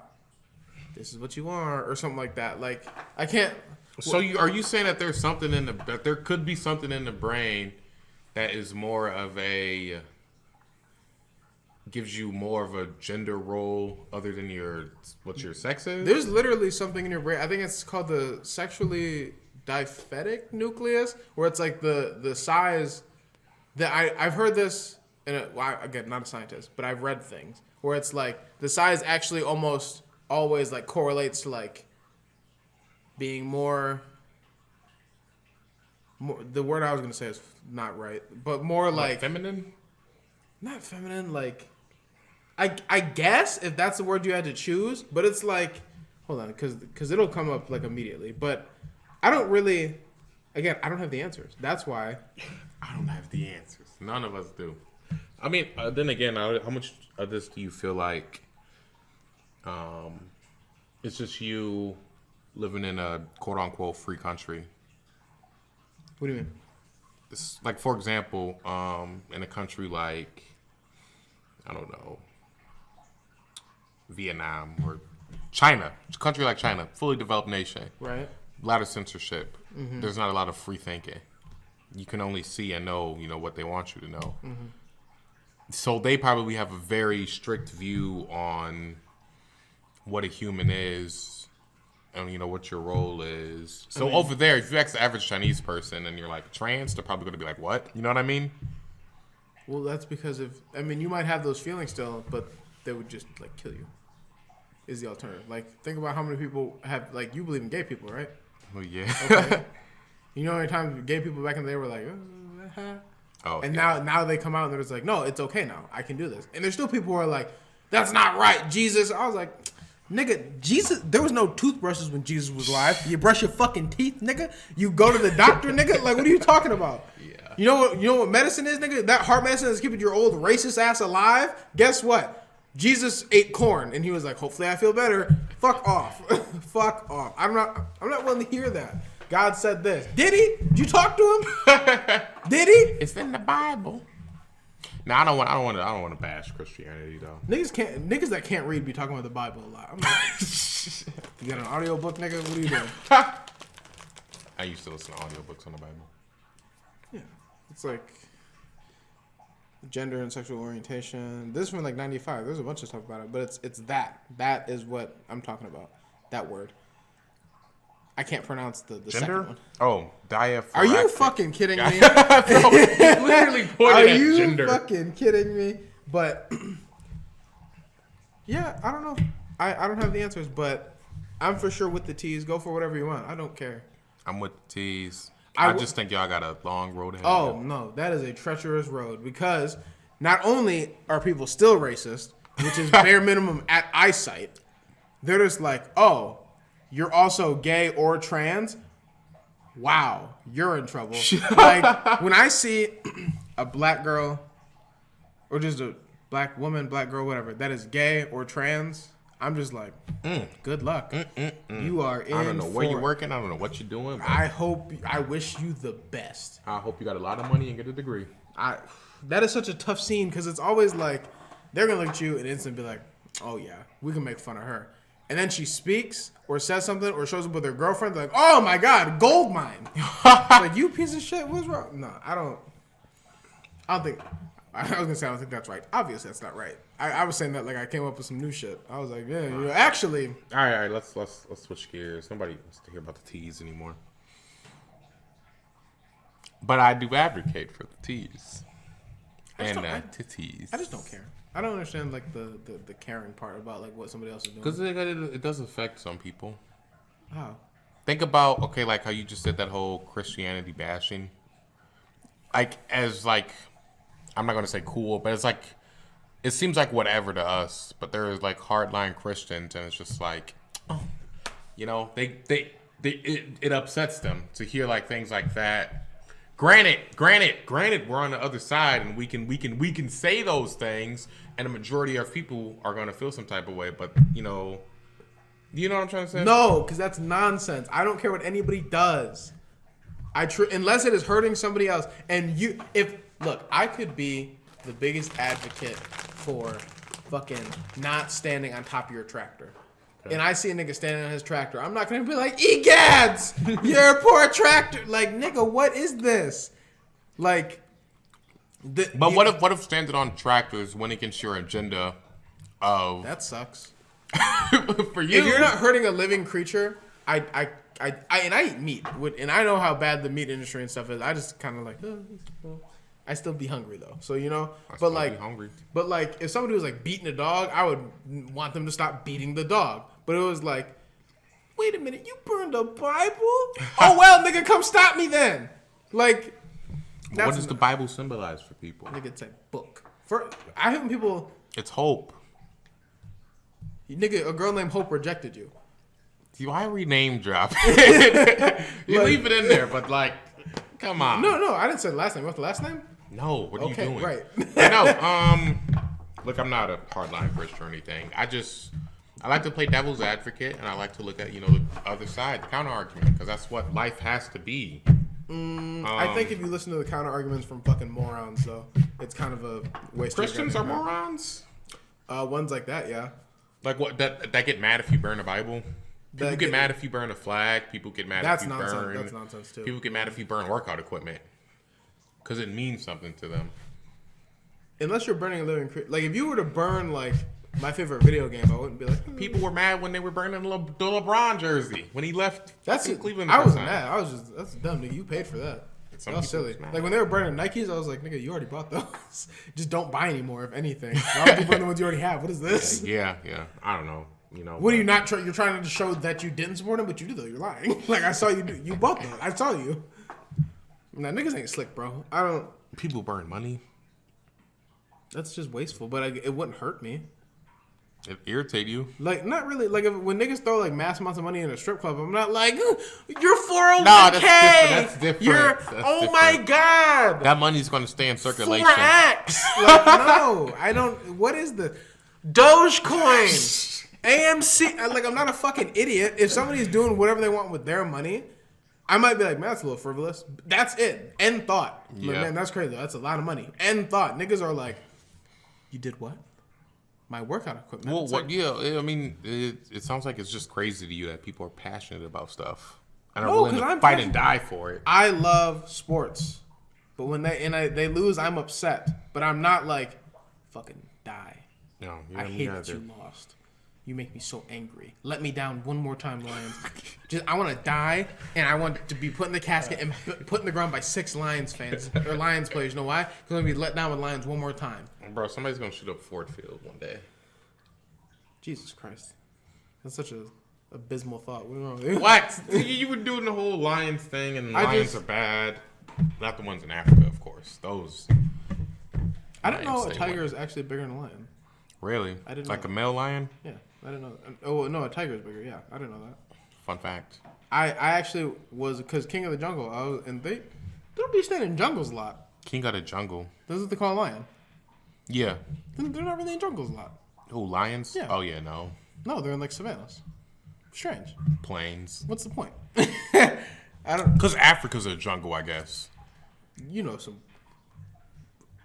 [SPEAKER 2] This is what you are, or something like that. Like I can't.
[SPEAKER 1] So are you saying that there's something that there could be something in the brain that is more of a gives you more of a gender role other than what your sex is?
[SPEAKER 2] There's literally something in your brain. I think it's called the sexually diphetic nucleus, where it's like the size that I've heard this. Again, not a scientist, but I've read things where it's like the size actually almost always like correlates to like being more the word I was gonna say is not right, but more like
[SPEAKER 1] feminine.
[SPEAKER 2] Not feminine, like I guess if that's the word you had to choose, but it's like hold on, because it'll come up like immediately, but I don't really. Again, I don't have the answers. That's why
[SPEAKER 1] I don't have the answers. None of us do. I mean, then again, how much of this do you feel like it's just you living in a quote-unquote free country?
[SPEAKER 2] What do you mean?
[SPEAKER 1] It's like, for example, in a country like, I don't know, Vietnam or China, a country like China, fully developed nation.
[SPEAKER 2] Right.
[SPEAKER 1] A lot of censorship.
[SPEAKER 2] Mm-hmm.
[SPEAKER 1] There's not a lot of free thinking. You can only see and know, what they want you to know.
[SPEAKER 2] Mm-hmm.
[SPEAKER 1] So they probably have a very strict view on what a human is and, what your role is. So over there, if you ask the average Chinese person and you're like trans, they're probably going to be like, what? You know what I mean?
[SPEAKER 2] Well, that's because you might have those feelings still, but they would just like kill you. Is the alternative. Like, think about how many people have, like, you believe in gay people, right?
[SPEAKER 1] Well, yeah.
[SPEAKER 2] Okay. You know how many times gay people back in the day were like,
[SPEAKER 1] oh,
[SPEAKER 2] and
[SPEAKER 1] yeah.
[SPEAKER 2] now they come out and they're just like, no, it's okay now. I can do this. And there's still people who are like, that's not right, Jesus. I was like, nigga, Jesus, there was no toothbrushes when Jesus was alive. You brush your fucking teeth, nigga. You go to the doctor, nigga. Like, what are you talking about?
[SPEAKER 1] Yeah.
[SPEAKER 2] You know what medicine is, nigga? That heart medicine is keeping your old racist ass alive. Guess what? Jesus ate corn, and he was like, hopefully I feel better. Fuck off. Fuck off. I'm not willing to hear that. God said this. Did he? Did you talk to him? Did he?
[SPEAKER 1] It's in the Bible. No, I don't want to bash Christianity though.
[SPEAKER 2] Niggas that can't read be talking about the Bible a lot. I'm like, you got an audiobook, nigga? What are you doing?
[SPEAKER 1] I used to listen to audiobooks on the Bible.
[SPEAKER 2] Yeah. It's like gender and sexual orientation. This is from like 95. There's a bunch of stuff about it, but it's that. That is what I'm talking about. That word. I can't pronounce the
[SPEAKER 1] gender?
[SPEAKER 2] Second one.
[SPEAKER 1] Oh, diaphragmatic.
[SPEAKER 2] Are you fucking kidding me?
[SPEAKER 1] No, literally pointed at gender.
[SPEAKER 2] Are you fucking kidding me? But yeah, I don't know. I don't have the answers, but I'm for sure with the T's. Go for whatever you want. I don't care.
[SPEAKER 1] I'm with the T's. I just think y'all got a long road ahead.
[SPEAKER 2] Oh, no. That is a treacherous road because not only are people still racist, which is bare minimum at eyesight, they're just like, oh, you're also gay or trans? Wow, you're in trouble. Like, when I see a black girl or just a black woman, black girl, whatever, that is gay or trans, I'm just like, good luck. You are in.
[SPEAKER 1] I don't know where you're working. I don't know what you're doing.
[SPEAKER 2] I wish you the best.
[SPEAKER 1] I hope you got a lot of money and get a degree.
[SPEAKER 2] That is such a tough scene because it's always like they're gonna look at you and instantly be like, oh yeah, we can make fun of her. And then she speaks or says something or shows up with her girlfriend. They're like, oh my God, gold mine. Like, you piece of shit, what's wrong? No, I don't think. I was gonna say I don't think that's right. Obviously, that's not right. I was saying that like I came up with some new shit. I was like, yeah, you know, actually.
[SPEAKER 1] All right. Let's switch gears. Nobody wants to hear about the teas anymore. But I do advocate for the teas and titties.
[SPEAKER 2] I just don't care. I don't understand like the caring part about like what somebody else is doing.
[SPEAKER 1] Because it does affect some people.
[SPEAKER 2] How?
[SPEAKER 1] Think about like how you just did that whole Christianity bashing. Like as like, I'm not gonna say cool, but it's like, it seems like whatever to us. But there's like hardline Christians, and it's just like, oh, you know, it upsets them to hear like things like that. Granted, we're on the other side, and we can say those things, and the majority of people are gonna feel some type of way. But you know what I'm trying to say?
[SPEAKER 2] No, because that's nonsense. I don't care what anybody does. Unless it is hurting somebody else. And look, I could be the biggest advocate for fucking not standing on top of your tractor. Okay. And I see a nigga standing on his tractor. I'm not going to be like, egads, you're a poor tractor. Like, nigga, what is this? Like,
[SPEAKER 1] what if standing on tractors went against your agenda of...
[SPEAKER 2] That sucks.
[SPEAKER 1] For you.
[SPEAKER 2] If you're not hurting a living creature, I eat meat, and I know how bad the meat industry and stuff is. I just kind of like, I still be hungry though. So you know, but like if somebody was like beating a dog, I would want them to stop beating the dog. But it was like, wait a minute, you burned the Bible? Oh well, nigga, come stop me then. Like,
[SPEAKER 1] what does the Bible symbolize for people?
[SPEAKER 2] Nigga, it's a book. I hate when people.
[SPEAKER 1] It's hope.
[SPEAKER 2] Nigga, a girl named Hope rejected you.
[SPEAKER 1] Why rename drop? You leave it in there, but like, come on.
[SPEAKER 2] No, I didn't say the last name. What's the last name?
[SPEAKER 1] No, what are you doing?
[SPEAKER 2] Right.
[SPEAKER 1] No, look, I'm not a hardline Christian or anything. I like to play devil's advocate, and I like to look at, the other side, the counter argument, because that's what life has to be.
[SPEAKER 2] I think if you listen to the counter arguments from fucking morons, though, it's kind of a waste.
[SPEAKER 1] Christians are morons?
[SPEAKER 2] Ones like that, yeah.
[SPEAKER 1] Like what? That get mad if you burn a Bible? People get mad if you burn a flag. People get mad if you burn...
[SPEAKER 2] That's nonsense, too.
[SPEAKER 1] People get mad if you burn workout equipment. Because it means something to them.
[SPEAKER 2] Unless you're burning a living... Like, if you were to burn, like, my favorite video game, I wouldn't be like...
[SPEAKER 1] People were mad when they were burning the LeBron jersey. When he left Cleveland.
[SPEAKER 2] I wasn't mad. I was just... That's dumb, nigga. You paid for that. That was silly. Like, when they were burning Nikes, I was like, nigga, you already bought those. Just don't buy anymore, if anything. Why would you burn the ones you already have? What is this?
[SPEAKER 1] Yeah. I don't know.
[SPEAKER 2] What are you not trying? You're trying to show that you didn't support him, but you did though. You're lying. Like I saw you do. You bought them. I saw you. Nah, niggas ain't slick, bro. I don't.
[SPEAKER 1] People burn money.
[SPEAKER 2] That's just wasteful, but it wouldn't hurt me.
[SPEAKER 1] It irritate you.
[SPEAKER 2] Like not really. Like when niggas throw like mass amounts of money in a strip club, I'm not like you're 401k.
[SPEAKER 1] No, that's different.
[SPEAKER 2] Different. My god.
[SPEAKER 1] That money's gonna stay in circulation.
[SPEAKER 2] 4X. Like no, I don't. What is the Dogecoin? AMC, like I'm not a fucking idiot. If somebody's doing whatever they want with their money, I might be like, man, that's a little frivolous. That's it. End thought. Yeah. Like, man, that's crazy. That's a lot of money. End thought. Niggas are like, you did what? My workout equipment.
[SPEAKER 1] Well, what? I mean, it sounds like it's just crazy to you that people are passionate about stuff and are willing to fight and die for it.
[SPEAKER 2] I love sports, but when they lose, I'm upset. But I'm not like, fucking die.
[SPEAKER 1] No,
[SPEAKER 2] I hate that you lost. You make me so angry. Let me down one more time, Lions. I want to die, and I want to be put in the casket and put in the ground by 6 Lions fans or Lions players. You know why? Because I'm going to be let down with Lions one more time.
[SPEAKER 1] Bro, somebody's going to shoot up Ford Field one day.
[SPEAKER 2] Jesus Christ. That's such a abysmal thought. What's wrong with you?
[SPEAKER 1] What? You were doing the whole Lions thing, and Lions are bad. Not the ones in Africa, of course. Those.
[SPEAKER 2] I didn't know a tiger is actually bigger than a lion.
[SPEAKER 1] Really?
[SPEAKER 2] I didn't know.
[SPEAKER 1] Like a male lion?
[SPEAKER 2] Yeah. I didn't know that. Oh, no, a tiger is bigger. Yeah, I didn't know that.
[SPEAKER 1] Fun fact.
[SPEAKER 2] I actually was, because King of the Jungle, they don't be staying in jungles a lot.
[SPEAKER 1] King of the Jungle.
[SPEAKER 2] This is what they call a lion.
[SPEAKER 1] Yeah.
[SPEAKER 2] They're not really in jungles a lot.
[SPEAKER 1] Oh, lions?
[SPEAKER 2] Yeah.
[SPEAKER 1] Oh, yeah, no.
[SPEAKER 2] No, they're in like savannas. Strange.
[SPEAKER 1] Plains.
[SPEAKER 2] What's the point?
[SPEAKER 1] I don't. Because Africa's a jungle, I guess.
[SPEAKER 2] You know, some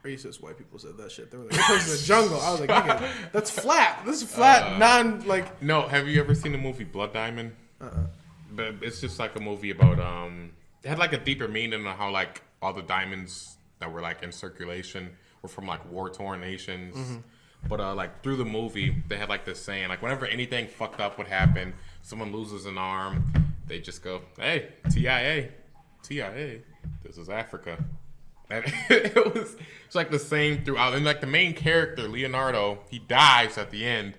[SPEAKER 2] racist white people said that shit. They were like, this person's a jungle. I was like, nigga, that's flat. This is flat, like.
[SPEAKER 1] No, have you ever seen the movie Blood Diamond? But it's just like a movie about it had like a deeper meaning on how like all the diamonds that were like in circulation were from like war-torn nations. But like through the movie, they had like this saying, like whenever anything fucked up would happen, someone loses an arm, they just go, "Hey, TIA, this is Africa." And it's like the same throughout. And like the main character, Leonardo, he dies at the end,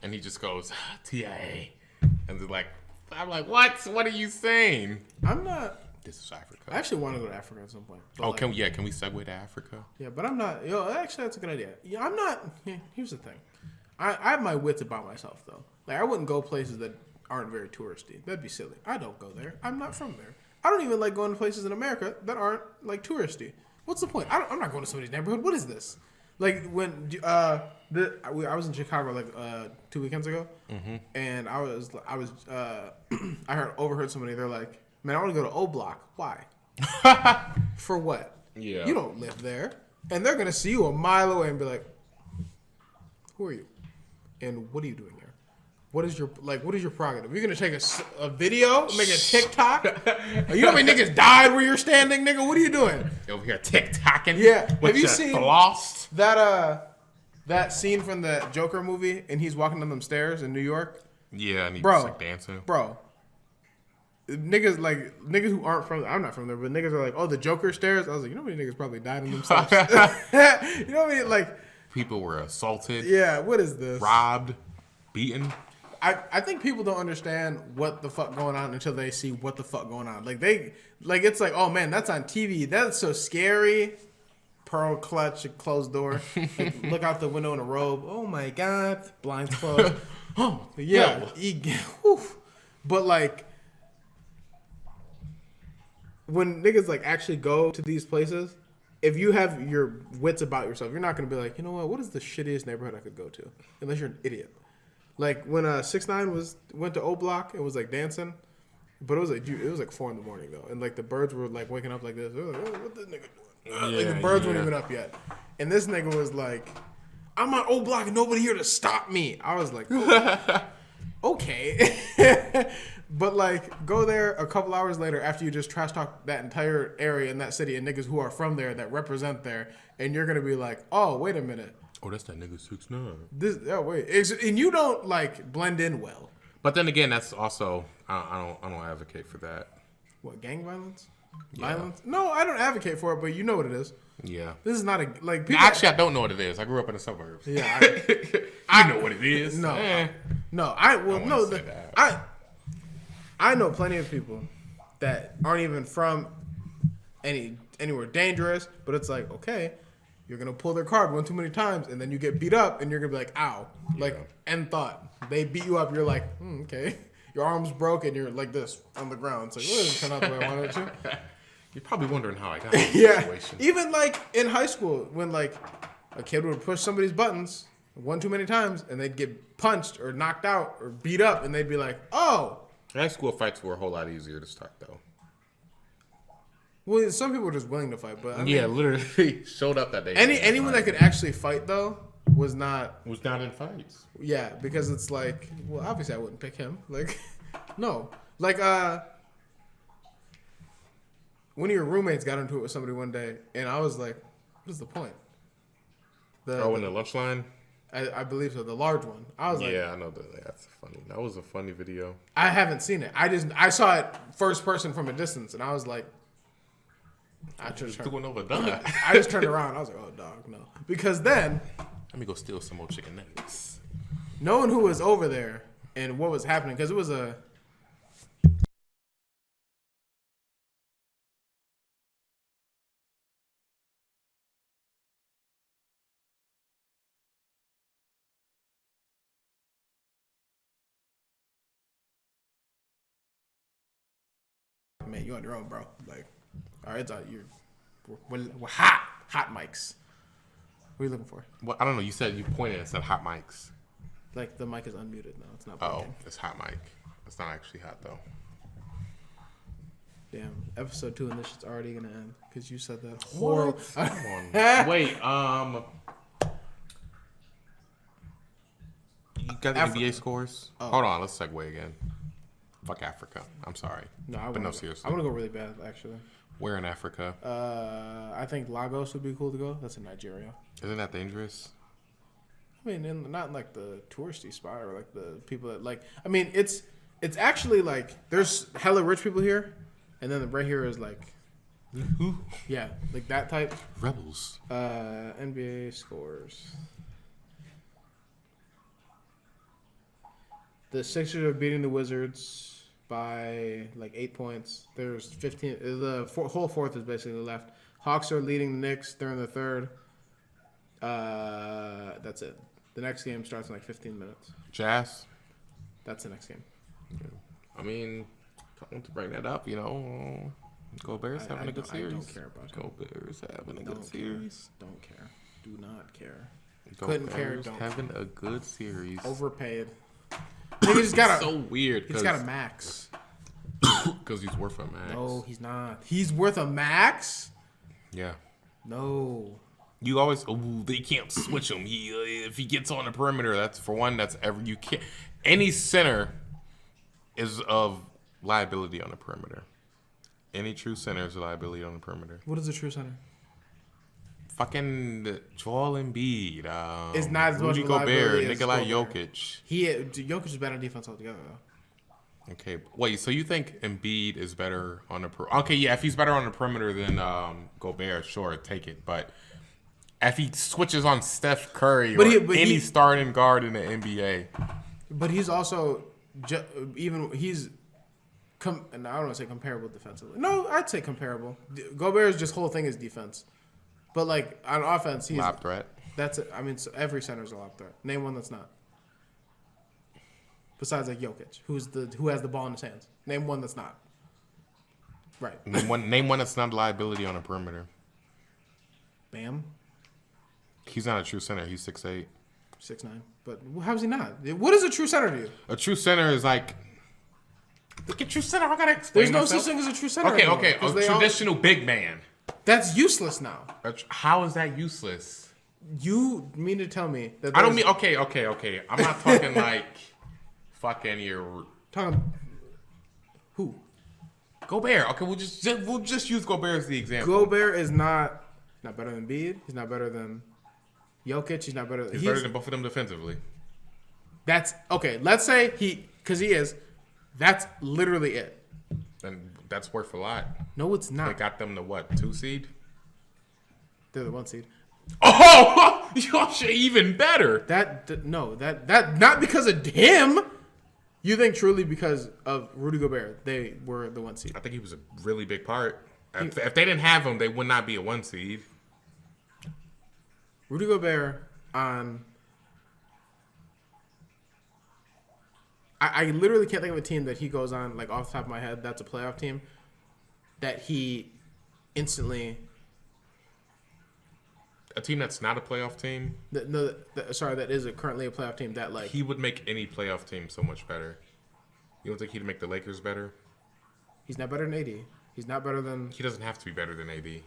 [SPEAKER 1] and he just goes, "TIA," and they're like, I'm like, what? What are you saying?
[SPEAKER 2] I'm not.
[SPEAKER 1] This is Africa.
[SPEAKER 2] I actually want to go to Africa at some point. But
[SPEAKER 1] Oh, can we segue to Africa?
[SPEAKER 2] Yeah, but I'm not. Actually, that's a good idea. Yeah, I'm not. Here's the thing. I have my wits about myself though. Like I wouldn't go places that aren't very touristy. That'd be silly. I don't go there. I'm not from there. I don't even like going to places in America that aren't like touristy. What's the point? I'm not going to somebody's neighborhood. What is this? Like when I was in Chicago like 2 weekends ago, and I overheard somebody. They're like, "Man, I want to go to O Block. Why? For what?
[SPEAKER 1] Yeah,
[SPEAKER 2] you don't live there." And they're gonna see you a mile away and be like, "Who are you? And what are you doing here? What is your prerogative? You're gonna take a video, make a TikTok? You know how many niggas died where you're standing, nigga? What are you doing?
[SPEAKER 1] Over here TikToking?
[SPEAKER 2] Yeah.
[SPEAKER 1] Have
[SPEAKER 2] you seen
[SPEAKER 1] lost
[SPEAKER 2] that scene from the Joker movie and he's walking down them stairs in New York?
[SPEAKER 1] Yeah, and he's like dancing.
[SPEAKER 2] Bro. Niggas who aren't from, I'm not from there, but niggas are like, "Oh, the Joker stairs." I was like, you know how many niggas probably died in themselves? You know what I mean? Like,
[SPEAKER 1] people were assaulted.
[SPEAKER 2] Yeah, what is this?
[SPEAKER 1] Robbed, beaten.
[SPEAKER 2] I think people don't understand what the fuck going on until they see what the fuck going on. It's like, oh man, that's on TV. That's so scary. Pearl clutch, closed door. Like, look out the window in a robe. Oh my god, blinds closed. Oh yeah, but like when niggas like actually go to these places, if you have your wits about yourself, you're not gonna be like, you know what is the shittiest neighborhood I could go to? Unless you're an idiot. Like when 6ix9ine went to O Block and was like dancing, but it was like 4 a.m. though, and like the birds were like waking up like this. They were like, "Oh, what this nigga doing?" Like the birds weren't even up yet, and this nigga was like, "I'm on O Block and nobody here to stop me." I was like, oh, okay, but like go there a couple hours later after you just trash talk that entire area in that city and niggas who are from there that represent there, and you're gonna be like, "Oh, wait a minute."
[SPEAKER 1] Oh, that's that nigga 6ix9ine.
[SPEAKER 2] Wait, and you don't like blend in well.
[SPEAKER 1] But then again, that's also I don't advocate for that.
[SPEAKER 2] What, gang violence?
[SPEAKER 1] Yeah.
[SPEAKER 2] Violence? No, I don't advocate for it, but you know what it is.
[SPEAKER 1] Yeah.
[SPEAKER 2] This is not people.
[SPEAKER 1] Actually, I don't know what it is. I grew up in the suburbs.
[SPEAKER 2] Yeah,
[SPEAKER 1] I know what it is.
[SPEAKER 2] No, I know plenty of people that aren't even from anywhere dangerous, but it's like, okay, you're gonna pull their card one too many times, and then you get beat up, and you're gonna be like, "Ow!" Like end thought. They beat you up. You're like, okay. Your arm's broke, and you're like this on the ground. It's like, well, it didn't turn out the way I wanted it to.
[SPEAKER 1] You're probably wondering how I got in this situation.
[SPEAKER 2] Even like in high school, when like a kid would push somebody's buttons one too many times, and they'd get punched or knocked out or beat up, and they'd be like, "Oh."
[SPEAKER 1] High school fights were a whole lot easier to start, though.
[SPEAKER 2] Well, some people were just willing to fight, but I mean,
[SPEAKER 1] literally showed up that day.
[SPEAKER 2] Anyone that could actually fight though was not
[SPEAKER 1] in fights.
[SPEAKER 2] Yeah, because it's like, well, obviously I wouldn't pick him. Like, no, like one of your roommates got into it with somebody one day, and I was like, what is the point?
[SPEAKER 1] In the lunch line.
[SPEAKER 2] I believe so, the large one. I was like,
[SPEAKER 1] yeah, I know that's funny. That was a funny video.
[SPEAKER 2] I haven't seen it. I saw it first person from a distance, and I was like. I just turned around. I was like, "Oh, dog, no!" Because then,
[SPEAKER 1] let me go steal some more chicken nuggets.
[SPEAKER 2] Knowing who was over there and what was happening, because it was a. Man, you on your own, bro. Like. All right, we're hot mics. What are you looking for?
[SPEAKER 1] Well, I don't know. You said you pointed and said hot mics.
[SPEAKER 2] Like the mic is unmuted now. It's not.
[SPEAKER 1] Oh, it's hot mic. It's not actually hot though.
[SPEAKER 2] Damn, episode 2 and this shit's already gonna end because you said that horrible.
[SPEAKER 1] Come on. Wait, you got the NBA scores? Oh. Hold on, let's segue again. Fuck Africa. I'm sorry.
[SPEAKER 2] No,
[SPEAKER 1] seriously.
[SPEAKER 2] I want to go really bad, actually.
[SPEAKER 1] Where in Africa?
[SPEAKER 2] I think Lagos would be cool to go. That's in Nigeria.
[SPEAKER 1] Isn't that dangerous?
[SPEAKER 2] I mean, not like the touristy spot or like the people that like. I mean, it's actually like there's hella rich people here, and then right here is like,
[SPEAKER 1] Who?
[SPEAKER 2] yeah, like that type.
[SPEAKER 1] Rebels.
[SPEAKER 2] NBA scores. The Sixers are beating the Wizards by like 8 points. There's 15. The whole fourth is basically left. Hawks are leading the Knicks. They're in the third. That's it. The next game starts in like 15 minutes.
[SPEAKER 1] Jazz.
[SPEAKER 2] That's the next game.
[SPEAKER 1] I mean, I want to bring that up. Gobert's having a good series.
[SPEAKER 2] I don't care about it.
[SPEAKER 1] Gobert's having a good
[SPEAKER 2] Don't
[SPEAKER 1] series.
[SPEAKER 2] care. Don't care. Do not care.
[SPEAKER 1] Couldn't
[SPEAKER 2] care,
[SPEAKER 1] Gobert's
[SPEAKER 2] don't
[SPEAKER 1] having a good series.
[SPEAKER 2] Overpaid. Nigga just got
[SPEAKER 1] so weird.
[SPEAKER 2] He's got a max.
[SPEAKER 1] Because he's worth a max.
[SPEAKER 2] No, he's not. He's worth a max?
[SPEAKER 1] Yeah.
[SPEAKER 2] No.
[SPEAKER 1] You always they can't switch him. If he gets on the perimeter, that's you can't. Any center is of liability on the perimeter. Any true center is a liability on the perimeter.
[SPEAKER 2] What is a true center?
[SPEAKER 1] Fucking Joel Embiid.
[SPEAKER 2] It's not as much
[SPEAKER 1] Rudy
[SPEAKER 2] of a liability
[SPEAKER 1] Gobert,
[SPEAKER 2] as
[SPEAKER 1] Nikola
[SPEAKER 2] Gobert.
[SPEAKER 1] Jokic.
[SPEAKER 2] Jokic is better on defense altogether, though.
[SPEAKER 1] Okay, wait. So you think Embiid is better on the perimeter? Okay, yeah. If he's better on the perimeter than Gobert, sure, take it. But if he switches on Steph Curry or any starting guard in the NBA,
[SPEAKER 2] but he's also and I don't want to say comparable defensively. No, I'd say comparable. Gobert's just whole thing is defense, but like on offense, he's
[SPEAKER 1] lob threat.
[SPEAKER 2] That's it. I mean, so every center's a lob threat. Name one that's not. Besides like Jokic, who has the ball in his hands. Name one that's not. Right.
[SPEAKER 1] Name one that's not a liability on the perimeter.
[SPEAKER 2] Bam.
[SPEAKER 1] He's not a true center. He's 6'8".
[SPEAKER 2] 6'9". But how is he not? What is a true center to you?
[SPEAKER 1] A true center is like. Look at true center. I gotta explain.
[SPEAKER 2] There's no
[SPEAKER 1] myself.
[SPEAKER 2] such thing as a true center.
[SPEAKER 1] Okay.
[SPEAKER 2] Anymore,
[SPEAKER 1] A traditional big man.
[SPEAKER 2] That's useless now.
[SPEAKER 1] How is that useless?
[SPEAKER 2] You mean to tell me that?
[SPEAKER 1] I don't mean. Okay. I'm not talking like fucking your.
[SPEAKER 2] Talking. Who?
[SPEAKER 1] Gobert. Okay, we'll just use Gobert as the example.
[SPEAKER 2] Gobert is not better than Embiid. He's not better than Jokic. He's not better.
[SPEAKER 1] He's better than both of them defensively.
[SPEAKER 2] That's okay. Let's say because he is. That's literally it.
[SPEAKER 1] And that's worth a lot.
[SPEAKER 2] No, it's not.
[SPEAKER 1] They got them the what? 2 seed?
[SPEAKER 2] They're the 1 seed.
[SPEAKER 1] Oh, y'all should even better.
[SPEAKER 2] That not because of him. You think truly because of Rudy Gobert, they were the 1 seed?
[SPEAKER 1] I think he was a really big part. If they didn't have him, they would not be a 1 seed.
[SPEAKER 2] Rudy Gobert on. I literally can't think of a team that he goes on, like off the top of my head, that's a playoff team, that he instantly...
[SPEAKER 1] A team that's not a playoff team?
[SPEAKER 2] That is currently a playoff team that like...
[SPEAKER 1] He would make any playoff team so much better. You don't think he'd make the Lakers better?
[SPEAKER 2] He's not better than AD. He's not better than...
[SPEAKER 1] He doesn't have to be better than AD.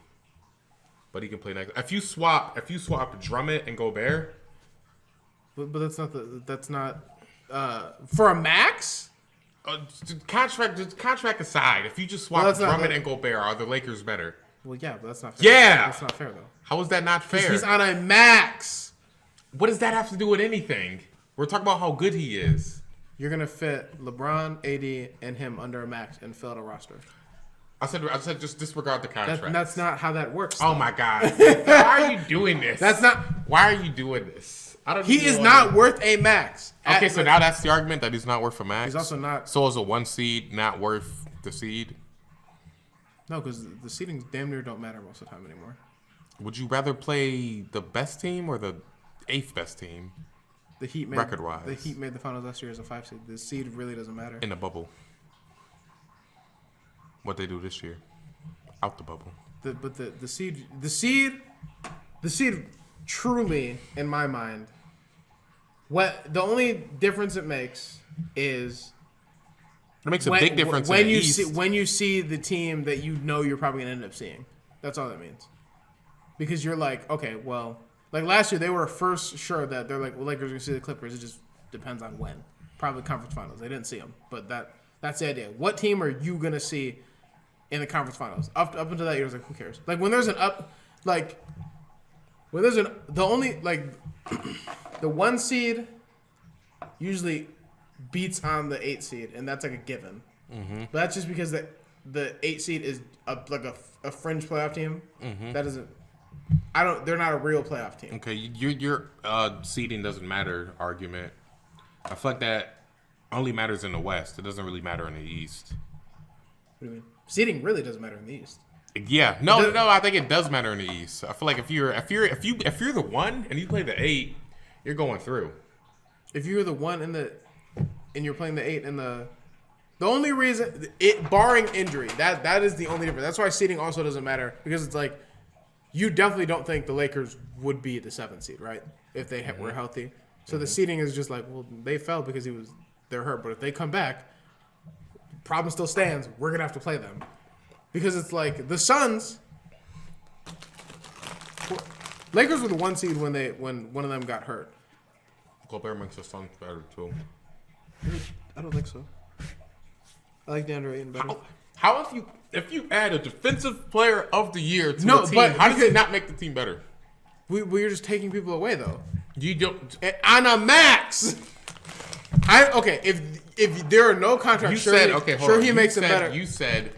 [SPEAKER 1] But he can play next. If you swap Drummond and Gobert...
[SPEAKER 2] But that's not... for a max?
[SPEAKER 1] Contract aside, if you just swap Drummond and Gobert, are the Lakers better?
[SPEAKER 2] Well, yeah, but that's not fair.
[SPEAKER 1] Yeah!
[SPEAKER 2] That's not fair, though.
[SPEAKER 1] How is that not fair?
[SPEAKER 2] He's on a max!
[SPEAKER 1] What does that have to do with anything? We're talking about how good he is.
[SPEAKER 2] You're going to fit LeBron, AD, and him under a max and fill out a roster.
[SPEAKER 1] I said just disregard the contract.
[SPEAKER 2] That's not how that works.
[SPEAKER 1] Oh, my God. Why are you doing this? Why are you doing this?
[SPEAKER 2] He is not worth a max.
[SPEAKER 1] Okay, so now that's the argument that he's not worth a max?
[SPEAKER 2] He's also not.
[SPEAKER 1] So is a 1 seed not worth the seed?
[SPEAKER 2] No, because the seedings damn near don't matter most of the time anymore.
[SPEAKER 1] Would you rather play the best team or the 8th best team?
[SPEAKER 2] The Heat made
[SPEAKER 1] record-wise.
[SPEAKER 2] The Heat made the finals last year as a 5 seed. The seed really doesn't matter.
[SPEAKER 1] In the bubble. What they do this year. Out the bubble.
[SPEAKER 2] The seed truly, in my mind, what the only difference it makes is
[SPEAKER 1] it makes a big difference
[SPEAKER 2] when
[SPEAKER 1] in the
[SPEAKER 2] you
[SPEAKER 1] East.
[SPEAKER 2] when you see the team that you know you're probably gonna end up seeing. That's all that means. Because you're like, okay, well, like last year they were first sure that they're like, well, Lakers are gonna see the Clippers. It just depends on when. Probably conference finals. They didn't see them, but that's the idea. What team are you gonna see in the conference finals. Up until that year, I was like, who cares? Like when there's an up, like when there's the only like the 1 seed usually beats on the 8 seed, and that's like a given. Mm-hmm. But that's just because the 8 seed is a fringe playoff team. Mm-hmm. That isn't. They're not a real playoff team.
[SPEAKER 1] Okay, your seeding doesn't matter argument. I feel like that only matters in the West. It doesn't really matter in the East.
[SPEAKER 2] What do you mean? Seeding really doesn't matter in the East.
[SPEAKER 1] Yeah, no. I think it does matter in the East. I feel like if you're the 1 and you play the 8, you're going through.
[SPEAKER 2] If you're the 1 and you're playing the 8 and the only reason barring injury, that is the only difference. That's why seeding also doesn't matter, because it's like you definitely don't think the Lakers would be the 7th seed, right? If they were healthy. So the seeding is just like, well, they fell because they're hurt, but if they come back, problem still stands. We're gonna have to play them, because it's like the Suns. Lakers were the 1 seed when one of them got hurt.
[SPEAKER 1] Gobert makes the Suns better too.
[SPEAKER 2] I don't think so. I like DeAndre Ayton better.
[SPEAKER 1] How if you add a defensive player of the year to the team, how does it not make the team better?
[SPEAKER 2] We're just taking people away though.
[SPEAKER 1] You don't
[SPEAKER 2] on a max. If there are no contracts, he makes it better.
[SPEAKER 1] You said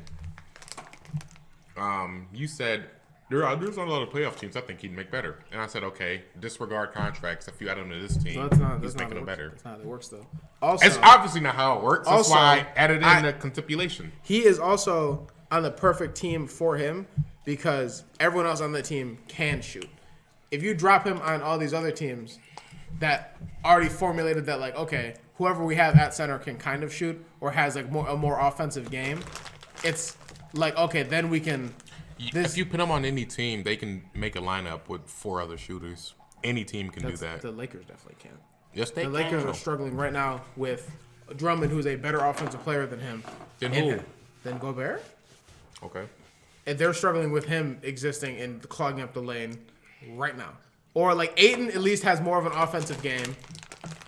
[SPEAKER 1] there's not a lot of playoff teams I think he'd make better, and I said okay, disregard contracts. If you add him to this team, he's making them better.
[SPEAKER 2] That's not how it works though. Also,
[SPEAKER 1] it's obviously not how it works. That's why I added in the contemplation.
[SPEAKER 2] He is also on the perfect team for him because everyone else on the team can shoot. If you drop him on all these other teams that already formulated that, like, okay, whoever we have at center can kind of shoot or has like a more offensive game, it's like, okay, then we can.
[SPEAKER 1] If you put them on any team, they can make a lineup with 4 other shooters. Any team can do that.
[SPEAKER 2] The Lakers definitely can.
[SPEAKER 1] Yes, they can.
[SPEAKER 2] The Lakers are struggling right now with Drummond, who's a better offensive player than him.
[SPEAKER 1] Than who?
[SPEAKER 2] Than Gobert.
[SPEAKER 1] Okay.
[SPEAKER 2] And they're struggling with him existing and clogging up the lane right now. Or like Ayton at least has more of an offensive game.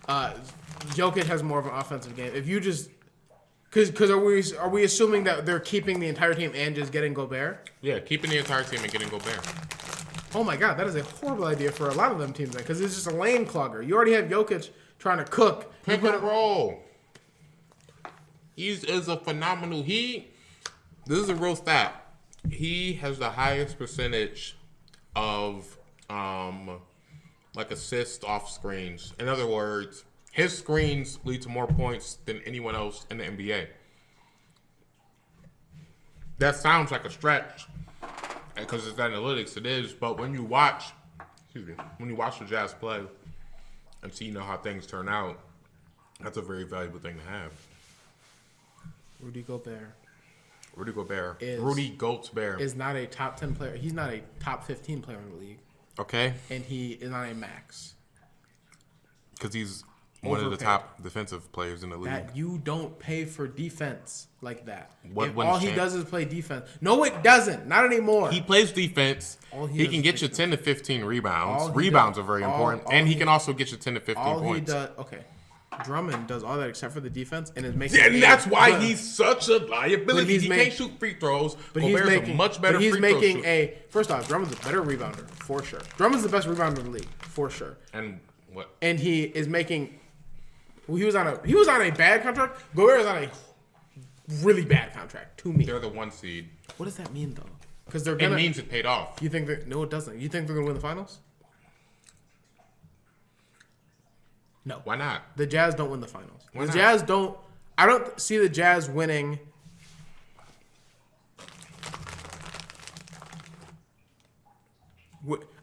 [SPEAKER 2] Jokic has more of an offensive game. If you just because are we assuming that they're keeping the entire team and just getting Gobert?
[SPEAKER 1] Yeah, keeping the entire team and getting Gobert.
[SPEAKER 2] Oh my God, that is a horrible idea for a lot of them teams then, because it's just a lane clogger. You already have Jokic trying to cook.
[SPEAKER 1] Pick and roll. He is a phenomenal. This is a real stat. He has the highest percentage of like assists off screens. In other words, his screens lead to more points than anyone else in the NBA. That sounds like a stretch because it's analytics. It is, but when you watch the Jazz play and see how things turn out, that's a very valuable thing to have.
[SPEAKER 2] Rudy Gobert is not a top 10 player. He's not a top 15 player in the league.
[SPEAKER 1] Okay.
[SPEAKER 2] And he is not a max.
[SPEAKER 1] Because he's one of the top defensive players in the league.
[SPEAKER 2] That you don't pay for defense like that.
[SPEAKER 1] All
[SPEAKER 2] he does is play defense. No, it doesn't. Not anymore.
[SPEAKER 1] He plays defense. He can get you 10 to 15 rebounds. Rebounds are very important. And he can also get you 10 to 15 points.
[SPEAKER 2] Okay. Drummond does all that except for the defense and is making.
[SPEAKER 1] Yeah, and that's why he's such a liability. He can't shoot free throws.
[SPEAKER 2] But he's making
[SPEAKER 1] a much better. But he's
[SPEAKER 2] making first off, Drummond's a better rebounder for sure. Drummond's the best rebounder in the league for sure.
[SPEAKER 1] And what?
[SPEAKER 2] And he is making. Well, he was on a bad contract. Gobert is on a really bad contract to me.
[SPEAKER 1] They're the 1 seed.
[SPEAKER 2] What does that mean though? Because
[SPEAKER 1] it means it paid off.
[SPEAKER 2] You think that? No, it doesn't. You think they're gonna win the finals? No.
[SPEAKER 1] Why not?
[SPEAKER 2] The Jazz don't win the finals.
[SPEAKER 1] Why not?
[SPEAKER 2] Jazz don't. I don't see the Jazz winning.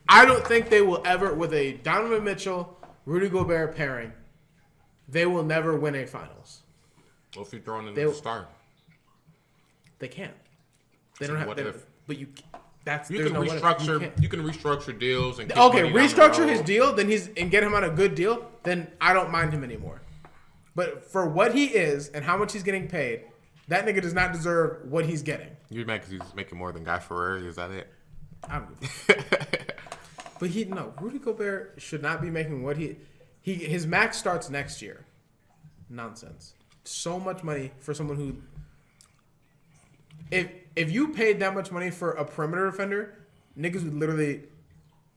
[SPEAKER 2] I don't think they will ever, with a Donovan Mitchell, Rudy Gobert pairing, they will never win a finals.
[SPEAKER 1] Well, if you're throwing in the star,
[SPEAKER 2] they can't. They don't have.
[SPEAKER 1] What if?
[SPEAKER 2] But you. You
[SPEAKER 1] can restructure. You can restructure deals and
[SPEAKER 2] restructure his deal. Then and get him on a good deal. Then I don't mind him anymore. But for what he is and how much he's getting paid, that nigga does not deserve what he's getting.
[SPEAKER 1] You're mad because he's making more than Guy Ferrari. Is that it?
[SPEAKER 2] I don't know. But Rudy Gobert should not be making what his max starts next year. Nonsense. So much money for someone who. if you paid that much money for a perimeter defender, niggas would literally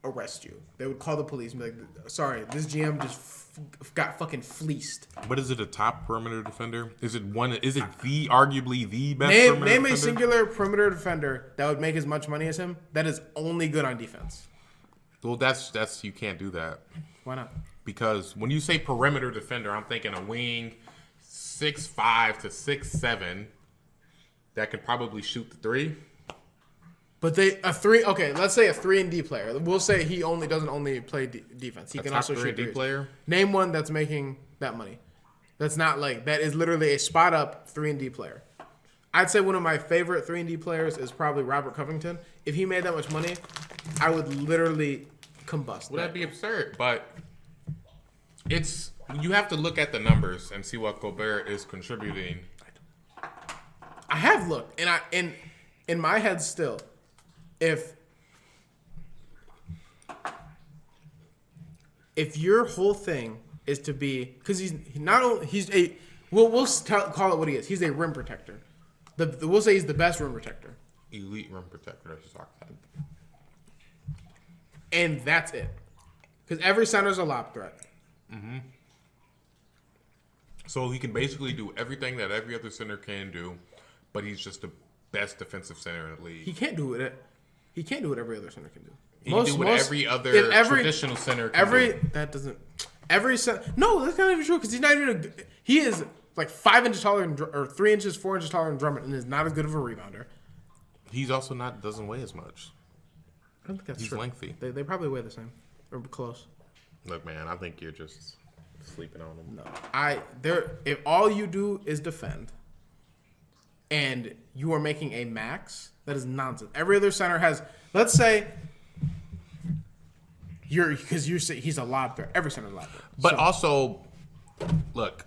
[SPEAKER 2] arrest you. They would call the police and be like, sorry, this GM just got fucking fleeced.
[SPEAKER 1] But is it a top perimeter defender? Is it arguably the best
[SPEAKER 2] Name
[SPEAKER 1] perimeter defender?
[SPEAKER 2] a singular perimeter defender that would make as much money as him that is only good on defense.
[SPEAKER 1] Well, that's you can't do that.
[SPEAKER 2] Why not?
[SPEAKER 1] Because when you say perimeter defender, I'm thinking a wing 6'5" to 6'7" that could probably shoot the three.
[SPEAKER 2] But let's say a 3-and-D player. We'll say he doesn't only play defense. He can also shoot
[SPEAKER 1] 3-and-D
[SPEAKER 2] threes.
[SPEAKER 1] player?
[SPEAKER 2] Name one that's making that money. That is literally a spot up 3-and-D player. I'd say one of my favorite 3-and-D players is probably Robert Covington. If he made that much money, I would literally combust.
[SPEAKER 1] Well, that'd be absurd, but you have to look at the numbers and see what Gobert is contributing.
[SPEAKER 2] I have looked, and in my head still, if your whole thing is to be, because we'll call it what he is. He's a rim protector. We'll say he's the best rim protector.
[SPEAKER 1] Elite rim protector. That's just archetype.
[SPEAKER 2] And that's it. Because every center's a lob threat.
[SPEAKER 1] Mm-hmm. So he can basically do everything that every other center can do, but he's just the best defensive center in the league.
[SPEAKER 2] He can't do it. He can't do what every other center can do.
[SPEAKER 1] He can do what every other traditional center can do.
[SPEAKER 2] That doesn't. Every center. No, that's not even true. Because he's not even. He is like 5 inches taller or 3 inches, 4 inches taller than Drummond, and is not as good of a rebounder.
[SPEAKER 1] He's also doesn't weigh as much.
[SPEAKER 2] I don't think that's
[SPEAKER 1] He's
[SPEAKER 2] true.
[SPEAKER 1] lengthy.
[SPEAKER 2] They probably weigh the same or close.
[SPEAKER 1] Look, man, I think you're just sleeping on him.
[SPEAKER 2] No, if all you do is defend, and you are making a max, that is nonsense. Every other center has. Let's say. He's a lob threat. Every center's a lob threat.
[SPEAKER 1] But also, look,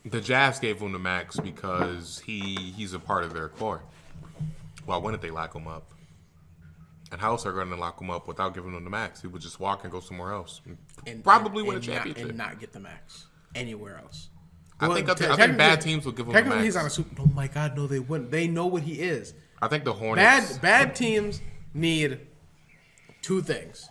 [SPEAKER 1] the Jazz gave him the max because he's a part of their core. Why wouldn't they lock him up? And how else are they going to lock him up without giving him the max? He would just walk and go somewhere else. And probably win a championship.
[SPEAKER 2] And not get the max anywhere else.
[SPEAKER 1] I think bad teams will give him the max.
[SPEAKER 2] Technically, he's on a super. Oh my God, no, they wouldn't. They know what he is.
[SPEAKER 1] I think the Hornets.
[SPEAKER 2] Bad teams need 2 things.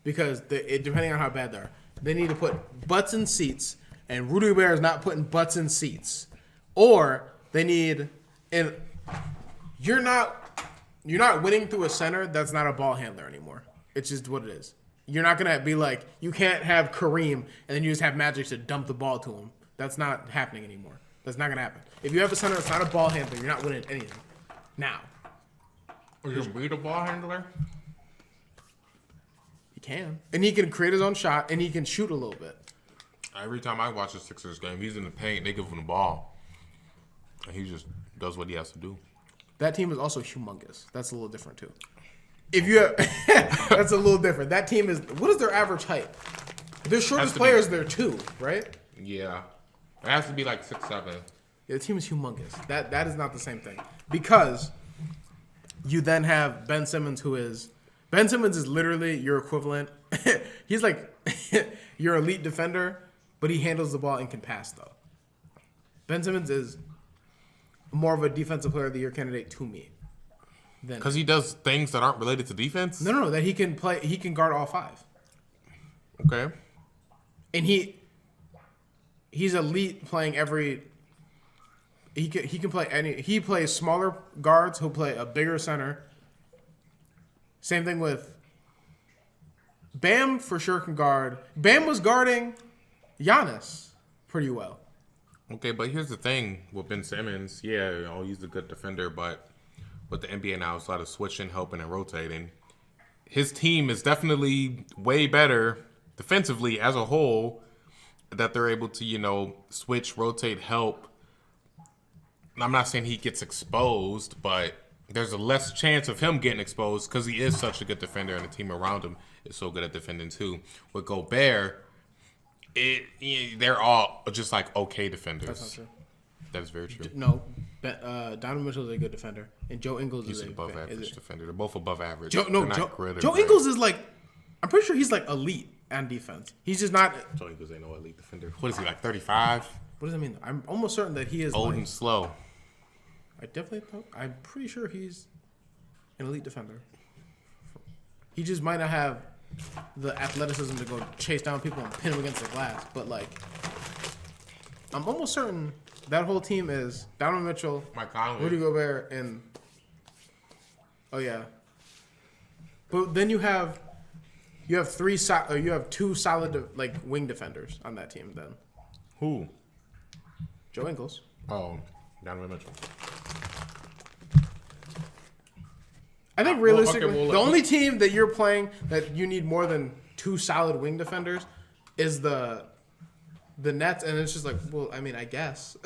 [SPEAKER 2] Because depending on how bad they are, they need to put butts in seats, and Rudy Gobert is not putting butts in seats. Or they need, and you're not winning through a center that's not a ball handler anymore. It's just what it is. You're not gonna be like, you can't have Kareem and then you just have Magic to dump the ball to him. That's not happening anymore. That's not gonna happen. If you have a center that's not a ball handler, you're not winning anything. Now.
[SPEAKER 1] Are you beat a ball handler?
[SPEAKER 2] Can. And he can create his own shot, and he can shoot a little bit.
[SPEAKER 1] Every time I watch a Sixers game, he's in the paint. They give him the ball, and he just does what he has to do.
[SPEAKER 2] That team is also humongous. That's a little different too. If you have, that's a little different. That team is. What is their average height? Their shortest players there too, right?
[SPEAKER 1] Yeah, it has to be like 6'7".
[SPEAKER 2] Yeah, the team is humongous. That is not the same thing because you then have Ben Simmons, who is. Ben Simmons is literally your equivalent. He's like your elite defender, but he handles the ball and can pass, though. Ben Simmons is more of a defensive player of the year candidate to me.
[SPEAKER 1] Because he does things that aren't related to defense?
[SPEAKER 2] No, that he can play. He can guard all 5.
[SPEAKER 1] Okay.
[SPEAKER 2] And he's elite playing every. He can play any. He plays smaller guards. He'll play a bigger center. Same thing with Bam. For sure can guard. Bam was guarding Giannis pretty well.
[SPEAKER 1] Okay, but here's the thing with Ben Simmons. Yeah, he's a good defender, but with the NBA now, it's a lot of switching, helping, and rotating. His team is definitely way better defensively as a whole that they're able to, switch, rotate, help. I'm not saying he gets exposed, but there's a less chance of him getting exposed because he is such a good defender and the team around him is so good at defending too. With Gobert, they're all just like okay defenders.
[SPEAKER 2] That's not true.
[SPEAKER 1] That is very true.
[SPEAKER 2] No, Donovan Mitchell is a good defender, and Joe Ingles
[SPEAKER 1] He's
[SPEAKER 2] is
[SPEAKER 1] an above average defender. They're both above average.
[SPEAKER 2] Joe Ingles is like, I'm pretty sure he's like elite on defense. He's just not.
[SPEAKER 1] Joe Ingles ain't no elite defender. What is he, like 35?
[SPEAKER 2] What does that mean? I'm almost certain that he is
[SPEAKER 1] Old and slow.
[SPEAKER 2] I'm pretty sure he's an elite defender. He just might not have the athleticism to go chase down people and pin them against the glass. But, like, I'm almost certain that whole team is Donovan Mitchell,
[SPEAKER 1] Mike Conley,
[SPEAKER 2] Rudy Gobert, and... Oh, yeah. But then you have two solid, like, wing defenders on that team then.
[SPEAKER 1] who?
[SPEAKER 2] Joe Ingles.
[SPEAKER 1] Oh, Donovan Mitchell.
[SPEAKER 2] I think realistically,
[SPEAKER 1] well,
[SPEAKER 2] the only team that you're playing that you need more than two solid wing defenders is the Nets, and it's just like, well, I mean, I guess.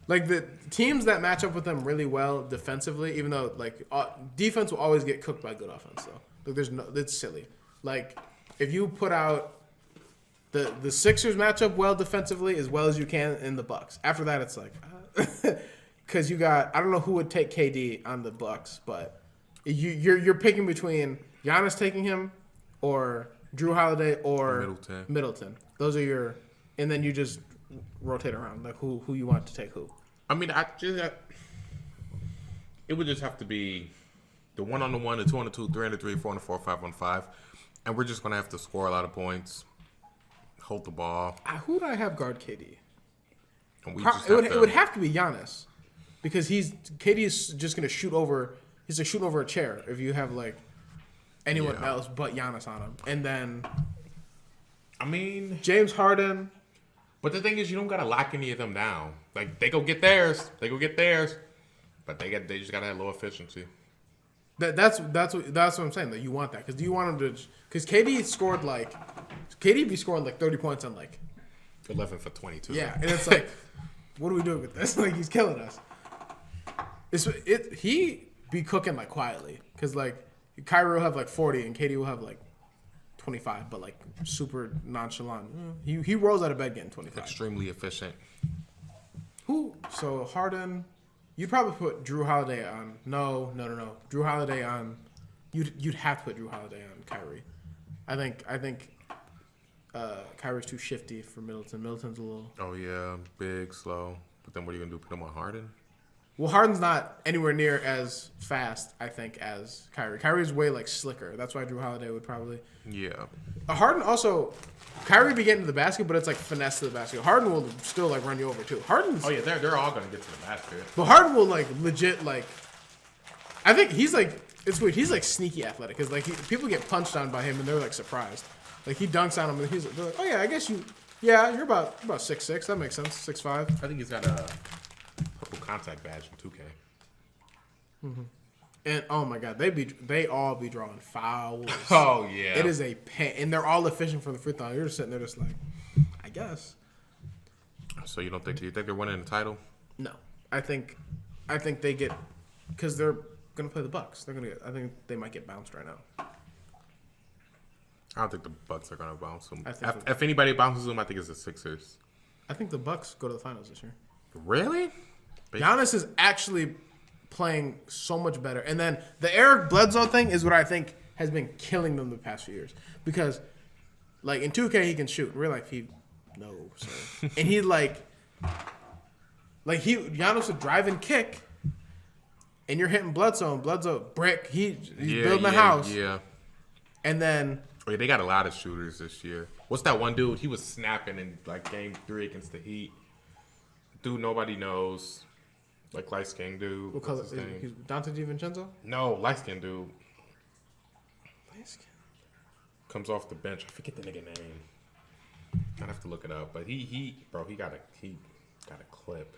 [SPEAKER 2] Like the teams that match up with them really well defensively, even though like defense will always get cooked by good offense, though. Like it's silly. Like if you put out the Sixers match up well defensively as well as you can in the Bucks. After that, it's like. Because you got, I don't know who would take KD on the Bucks, but you're picking between Giannis taking him or Drew Holiday or Middleton. Those are your, and then you just rotate around like who you want to take who.
[SPEAKER 1] I mean, it would just have to be the 1-on-1, the 2-on-2, 3-on-3, 4-on-4, 5-on-5, and we're just gonna have to score a lot of points, hold the ball.
[SPEAKER 2] Who would I have guard KD?
[SPEAKER 1] And
[SPEAKER 2] It would have to be Giannis. Because KD is just gonna shoot over. He's like shooting over a chair if you have like anyone else but Giannis on him, and then
[SPEAKER 1] I mean
[SPEAKER 2] James Harden.
[SPEAKER 1] But the thing is, you don't gotta lock any of them down. Like they go get theirs, but they just gotta have low efficiency.
[SPEAKER 2] That's what I'm saying. That you want that because do you want him to? Because KD be scoring like 30 points on like
[SPEAKER 1] 11 for 22.
[SPEAKER 2] Yeah, and it's like, what are we doing with this? Like he's killing us. He be cooking like quietly because like Kyrie will have like 40 and KD will have like 25, but like super nonchalant. He rolls out of bed getting 25.
[SPEAKER 1] Extremely efficient.
[SPEAKER 2] So Harden, you'd probably put Drew Holiday on. No. Drew Holiday on. You'd have to put Drew Holiday on Kyrie. I think Kyrie's too shifty for Middleton. Middleton's a little.
[SPEAKER 1] Oh yeah, big, slow. But then what are you gonna do? Put him on Harden?
[SPEAKER 2] Well, Harden's not anywhere near as fast, I think, as Kyrie. Kyrie's way like slicker. That's why Drew Holiday would probably.
[SPEAKER 1] Yeah.
[SPEAKER 2] Harden also, Kyrie be getting to the basket, but it's like finesse to the basket. Harden will still like run you over too. Harden's.
[SPEAKER 1] Oh yeah, they're all gonna get to the basket.
[SPEAKER 2] But Harden will like legit like. I think he's like it's weird. He's like sneaky athletic because like people get punched on by him and they're like surprised. Like he dunks on him and they're like, oh yeah, I guess you're about 6'6". That makes sense. 6'5".
[SPEAKER 1] I think he's got a purple contact badge from 2K.
[SPEAKER 2] Mm-hmm. And oh my god, they all be drawing fouls.
[SPEAKER 1] Oh yeah,
[SPEAKER 2] it is a pain, and they're all efficient from the free throw. You're just sitting there, just like, I guess.
[SPEAKER 1] So you think they're winning the title?
[SPEAKER 2] No, I think they get because they're gonna play the Bucks. I think they might get bounced right now.
[SPEAKER 1] I don't think the Bucks are gonna bounce them.
[SPEAKER 2] If
[SPEAKER 1] anybody bounces them, I think it's the Sixers.
[SPEAKER 2] I think the Bucks go to the finals this year.
[SPEAKER 1] Really?
[SPEAKER 2] Giannis is actually playing so much better. And then the Eric Bledsoe thing is what I think has been killing them the past few years. Because, like, in 2K, he can shoot. In real life, no, sir. And he, Giannis would drive and kick, and you're hitting Bledsoe, and Bledsoe, brick, he's building a house.
[SPEAKER 1] Yeah.
[SPEAKER 2] And then...
[SPEAKER 1] Oh, yeah, they got a lot of shooters this year. What's that one dude? He was snapping in, like, Game 3 against the Heat. Dude nobody knows. Like light-skinned dude.
[SPEAKER 2] What color? He's Dante DiVincenzo?
[SPEAKER 1] No, light-skinned dude. Light-skinned. Comes off the bench. I forget the nigga name. I'd have to look it up. But he got a clip.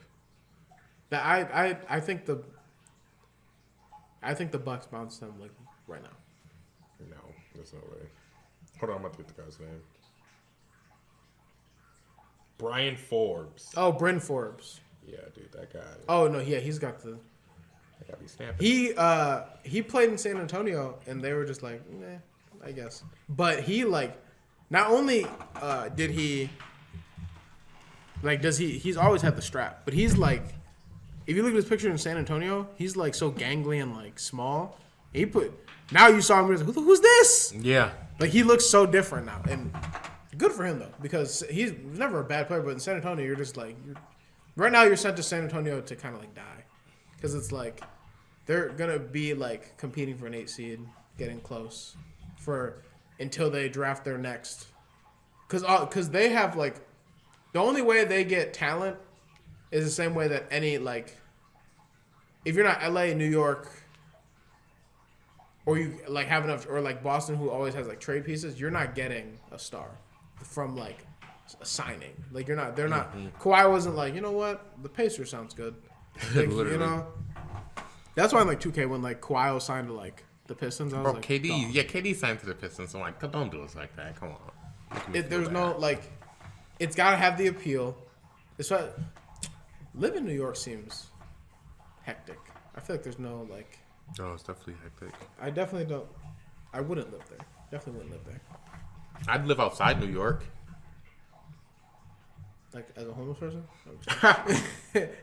[SPEAKER 2] I think the Bucks bounce them like right now.
[SPEAKER 1] No, there's no way. Hold on, I'm about to get the guy's name. Brian Forbes.
[SPEAKER 2] Oh, Bryn Forbes.
[SPEAKER 1] Yeah, dude, that guy.
[SPEAKER 2] Oh no, yeah, he's got the.
[SPEAKER 1] I gotta be snapping.
[SPEAKER 2] He played in San Antonio, and they were just like, I guess. But he not only did he he's always had the strap, but he's like, if you look at his picture in San Antonio, he's like so gangly and like small. Now you saw him, who's this?
[SPEAKER 1] Yeah.
[SPEAKER 2] Like he looks so different now, and good for him though, because he's never a bad player. But in San Antonio, you're just like Right now, you're sent to San Antonio to kind of like die, because it's like they're gonna be like competing for an 8 seed, getting close until they draft their next. Because they have like the only way they get talent is the same way that any like if you're not LA, New York, or you like have enough, or like Boston, who always has like trade pieces, you're not getting a star from like a signing. Like they're not. Kawhi wasn't like, you know what, the Pacers sounds good. Like, you know, that's why in like 2K when like Kawhi was signed to like the Pistons, I was like,
[SPEAKER 1] KD,
[SPEAKER 2] dog.
[SPEAKER 1] yeah, KD signed to the Pistons. I'm like, don't do us like that. Come on.
[SPEAKER 2] There's no like, it's got to have the appeal. It's what live in New York seems hectic. I feel like there's no like.
[SPEAKER 1] Oh, it's definitely hectic.
[SPEAKER 2] I definitely don't. I wouldn't live there. Definitely wouldn't live there.
[SPEAKER 1] I'd live outside New York.
[SPEAKER 2] Like as a homeless person?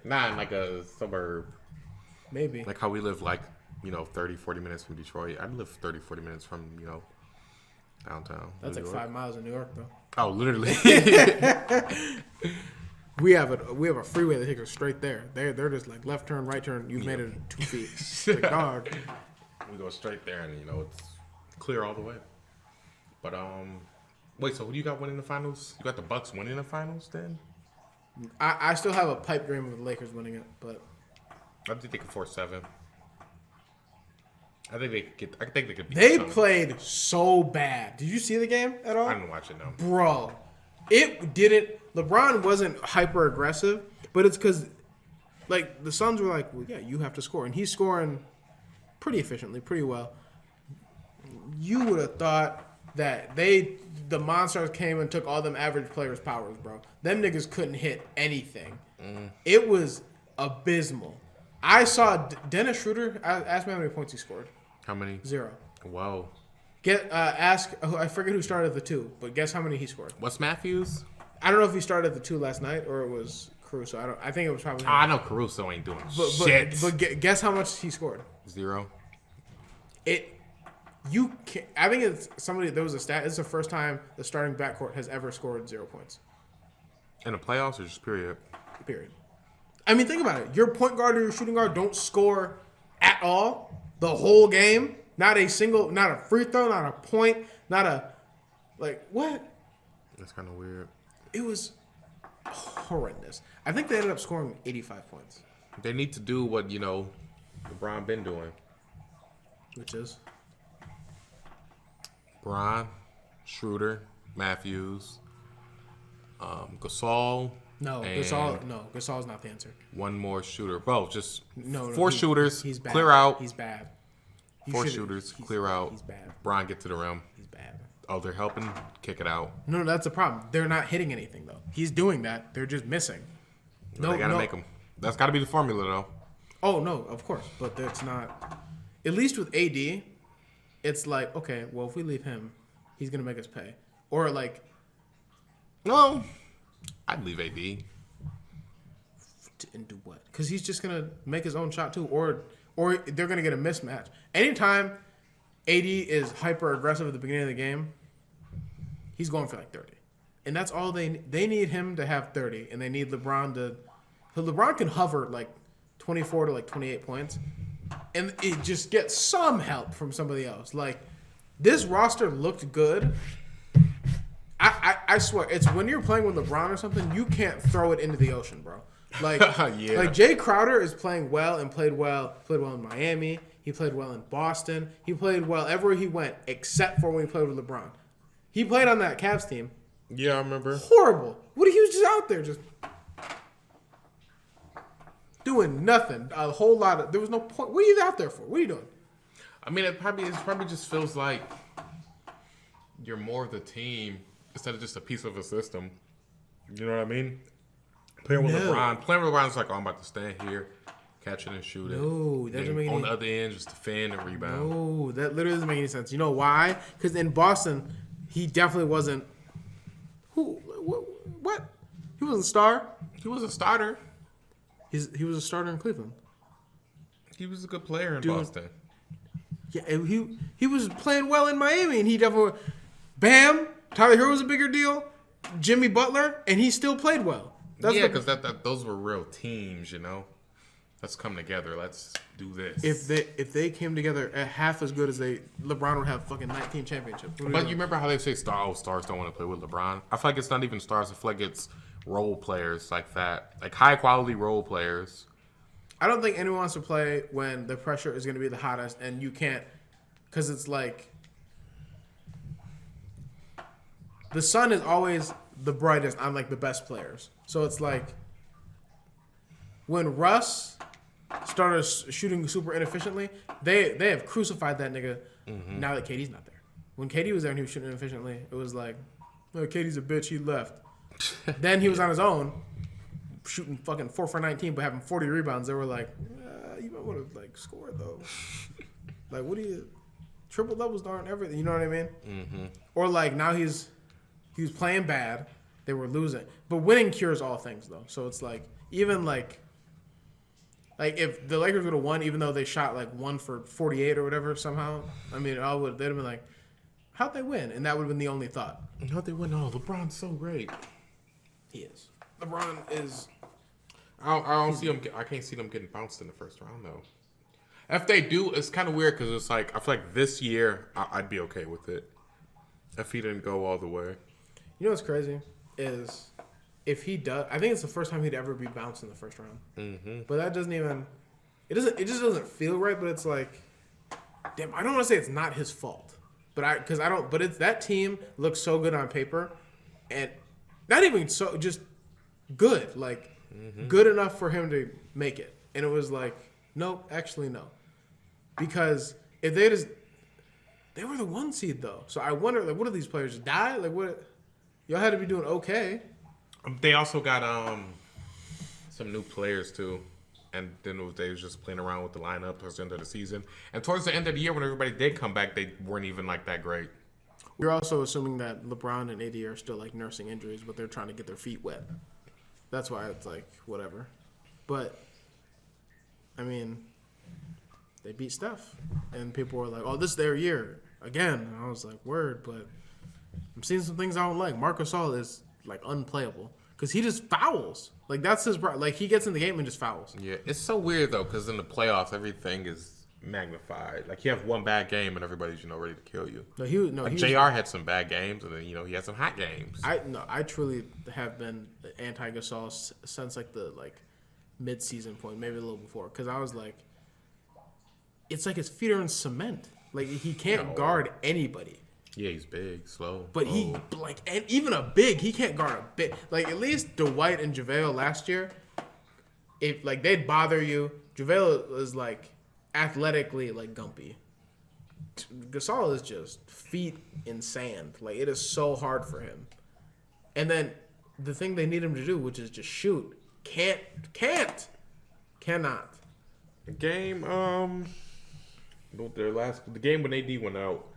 [SPEAKER 1] Not in like a suburb.
[SPEAKER 2] Maybe.
[SPEAKER 1] Like how we live, like, 30, 40 minutes from Detroit. I'd live 30, 40 minutes from, downtown.
[SPEAKER 2] That's
[SPEAKER 1] New
[SPEAKER 2] like
[SPEAKER 1] York.
[SPEAKER 2] 5 miles in New York, though.
[SPEAKER 1] Oh, literally.
[SPEAKER 2] We have a freeway that takes us straight there. They're just like left turn, right turn. You've made it 2 feet. It's like, dog.
[SPEAKER 1] We go straight there, and it's clear all the way. But wait. So who do you got winning the finals? You got the Bucks winning the finals, then?
[SPEAKER 2] I still have a pipe dream of the Lakers winning it, but
[SPEAKER 1] I think they could force 7. I think they could get. I think they could beat.
[SPEAKER 2] they
[SPEAKER 1] some.
[SPEAKER 2] played so bad. Did you see the game at all?
[SPEAKER 1] I didn't watch it, no.
[SPEAKER 2] Bro, it didn't. LeBron wasn't hyper aggressive, but it's because, like, the Suns were like, well, yeah, you have to score, and he's scoring pretty efficiently, pretty well. You would have thought that the Monsters came and took all them average players' powers, bro. Them niggas couldn't hit anything. It was abysmal. I saw Dennis Schroeder. Ask me how many points he scored.
[SPEAKER 1] How many?
[SPEAKER 2] 0.
[SPEAKER 1] Wow.
[SPEAKER 2] I forget who started the 2, but guess how many he scored.
[SPEAKER 1] What's Matthews?
[SPEAKER 2] I don't know if he started the 2 last night or it was Caruso. I think it was probably him.
[SPEAKER 1] I know Caruso ain't doing shit.
[SPEAKER 2] But guess how much he scored.
[SPEAKER 1] 0.
[SPEAKER 2] I think it's somebody. There was a stat. It's the first time the starting backcourt has ever scored 0 points.
[SPEAKER 1] In the playoffs or just period?
[SPEAKER 2] Period. I mean, think about it. Your point guard or your shooting guard don't score at all the whole game. Not a free throw, not a point, what?
[SPEAKER 1] That's kind of weird.
[SPEAKER 2] It was horrendous. I think they ended up scoring 85 points.
[SPEAKER 1] They need to do what, LeBron been doing.
[SPEAKER 2] Which is?
[SPEAKER 1] Bron, Schroeder, Matthews, Gasol.
[SPEAKER 2] No, Gasol's not the answer.
[SPEAKER 1] One more shooter. Bro, just
[SPEAKER 2] No,
[SPEAKER 1] 4 shooters,
[SPEAKER 2] he's bad.
[SPEAKER 1] clear out.
[SPEAKER 2] He's bad.
[SPEAKER 1] 4 shooters, clear out.
[SPEAKER 2] He's bad.
[SPEAKER 1] Bron, get to the rim.
[SPEAKER 2] He's bad.
[SPEAKER 1] Oh, they're helping? Kick it out.
[SPEAKER 2] No, that's the problem. They're not hitting anything, though. He's doing that. They're just missing.
[SPEAKER 1] They got to make them. That's got to be the formula, though.
[SPEAKER 2] Oh, no, of course. But that's not. At least with AD, it's like, okay, well, if we leave him, he's going to make us pay. Or like.
[SPEAKER 1] No. I'd leave AD.
[SPEAKER 2] And do what? Because he's just going to make his own shot, too. Or they're going to get a mismatch. Anytime AD is hyper aggressive at the beginning of the game, he's going for like 30. And that's all they need him to have 30. And they need LeBron to. LeBron can hover like 24 to like 28 points. And it just gets some help from somebody else. Like, this roster looked good. I swear, it's when you're playing with LeBron or something, you can't throw it into the ocean, bro. Like,
[SPEAKER 1] yeah.
[SPEAKER 2] Like Jay Crowder is playing well and played well in Miami. He played well in Boston. He played well everywhere he went, except for when he played with LeBron. He played on that Cavs team.
[SPEAKER 1] Yeah, I remember.
[SPEAKER 2] Horrible. What he was just out there just doing nothing. A whole lot of there was no point. What are you out there for? What are you doing?
[SPEAKER 1] I mean, it probably just feels like you're more of the team instead of just a piece of a system. You know what I mean? Playing with LeBron's like, oh, I'm about to stand here, catching and shooting.
[SPEAKER 2] No, that doesn't make
[SPEAKER 1] on
[SPEAKER 2] any
[SPEAKER 1] the other end, just defend and rebound.
[SPEAKER 2] No, that literally doesn't make any sense. You know why? Because in Boston, he definitely wasn't. What? He wasn't a star.
[SPEAKER 1] He was a starter.
[SPEAKER 2] He was a starter in Cleveland.
[SPEAKER 1] He was a good player in Boston.
[SPEAKER 2] Yeah, he was playing well in Miami, and he definitely. Bam! Tyler Hero was a bigger deal. Jimmy Butler, and he still played well.
[SPEAKER 1] Yeah, because those were real teams, you know. Let's come together. Let's do this.
[SPEAKER 2] If they came together at half as good as LeBron would have fucking 19 championships.
[SPEAKER 1] But you remember how they say stars don't want to play with LeBron? I feel like it's not even stars. I feel like it's role players like that, like high quality role players.
[SPEAKER 2] I don't think anyone wants to play when the pressure is going to be the hottest and you can't, because it's like the sun is always the brightest on like the best players. So it's like when Russ started shooting super inefficiently, they have crucified that nigga. Now that KD's not there. When KD was there and he was shooting inefficiently, it was like, oh, KD's a bitch. He left. Then he was on his own, shooting fucking 4 for 19, but having 40 rebounds. They were like, you might want to like score though. Like, what do you triple doubles aren't everything? You know what I mean? Mm-hmm. Or like now he was playing bad. They were losing, but winning cures all things though. So it's like even like if the Lakers would have won, even though they shot like 1 for 48 or whatever somehow, I mean, they'd have been like, how'd they win? And that would have been the only thought.
[SPEAKER 1] How'd they win? Oh, LeBron's so great.
[SPEAKER 2] He is. LeBron is.
[SPEAKER 1] I don't see them. I can't see them getting bounced in the first round though. If they do, it's kind of weird because it's like I feel like this year I'd be okay with it if he didn't go all the way.
[SPEAKER 2] You know what's crazy is if he does. I think it's the first time he'd ever be bounced in the first round. Mm-hmm. But that doesn't even. It just doesn't feel right. But it's like, damn. I don't want to say it's not his fault, but But it's that team looks so good on paper, and not even so just good. Like good enough for him to make it. And it was like, nope, actually no, because if they were the 1 seed though. So I wonder, like, what do these players die? Like, what? Y'all had to be doing okay.
[SPEAKER 1] They also got some new players too, and then they was just playing around with the lineup towards the end of the season. And towards the end of the year, when everybody did come back, they weren't even like that great.
[SPEAKER 2] You're also assuming that LeBron and AD are still like nursing injuries, but they're trying to get their feet wet. That's why it's like whatever. But I mean, they beat Steph, and people were like, "Oh, this is their year again." And I was like, "Word," but I'm seeing some things I don't like. Marc Gasol is like unplayable because he just fouls. Like that's his like he gets in the game and just fouls.
[SPEAKER 1] Yeah, it's so weird though because in the playoffs everything is magnified. Like you have one bad game and everybody's ready to kill you. JR had some bad games and then he had some hot games.
[SPEAKER 2] I truly have been anti Gasol since like the mid-season point, maybe a little before, because I was like, it's like his feet are in cement. Like he can't guard anybody.
[SPEAKER 1] Yeah, he's big, slow.
[SPEAKER 2] But he and even a big, he can't guard a big. Like at least Dwight and JaVale last year, if like they'd bother you. JaVale is like athletically like gumpy. Gasol is just feet in sand. Like it is so hard for him. And then the thing they need him to do, which is just shoot, cannot.
[SPEAKER 1] The game, the game when AD went out,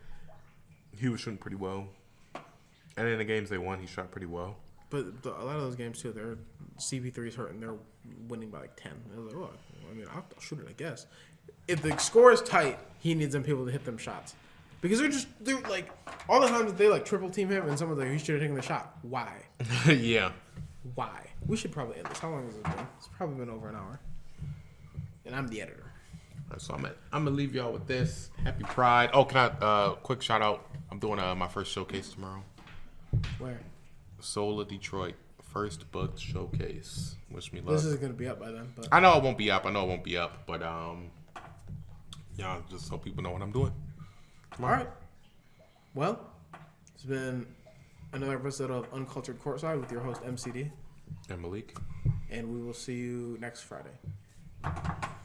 [SPEAKER 1] he was shooting pretty well. And in the games they won, he shot pretty well.
[SPEAKER 2] But a lot of those games too, their CP3's hurting. They're winning by like 10. I was like, oh, I mean, I'll shoot it, I guess. If the score is tight, he needs them people to hit them shots. Because they're like, all the times they like triple team him and some of them, he should have taken the shot. Why?
[SPEAKER 1] Yeah.
[SPEAKER 2] Why? We should probably end this. How long has it been? It's probably been over an hour. And I'm the editor.
[SPEAKER 1] So I'm gonna leave y'all with this. Happy Pride. Oh, can I quick shout out? I'm doing my first showcase tomorrow.
[SPEAKER 2] Where?
[SPEAKER 1] Soul of Detroit. First book showcase. Wish me luck.
[SPEAKER 2] This isn't gonna be up by then, but
[SPEAKER 1] I know it won't be up. But just so people know what I'm doing.
[SPEAKER 2] All right. Well, it's been another episode of Uncultured Courtside with your host MCD
[SPEAKER 1] And Malik.
[SPEAKER 2] and we will see you next Friday.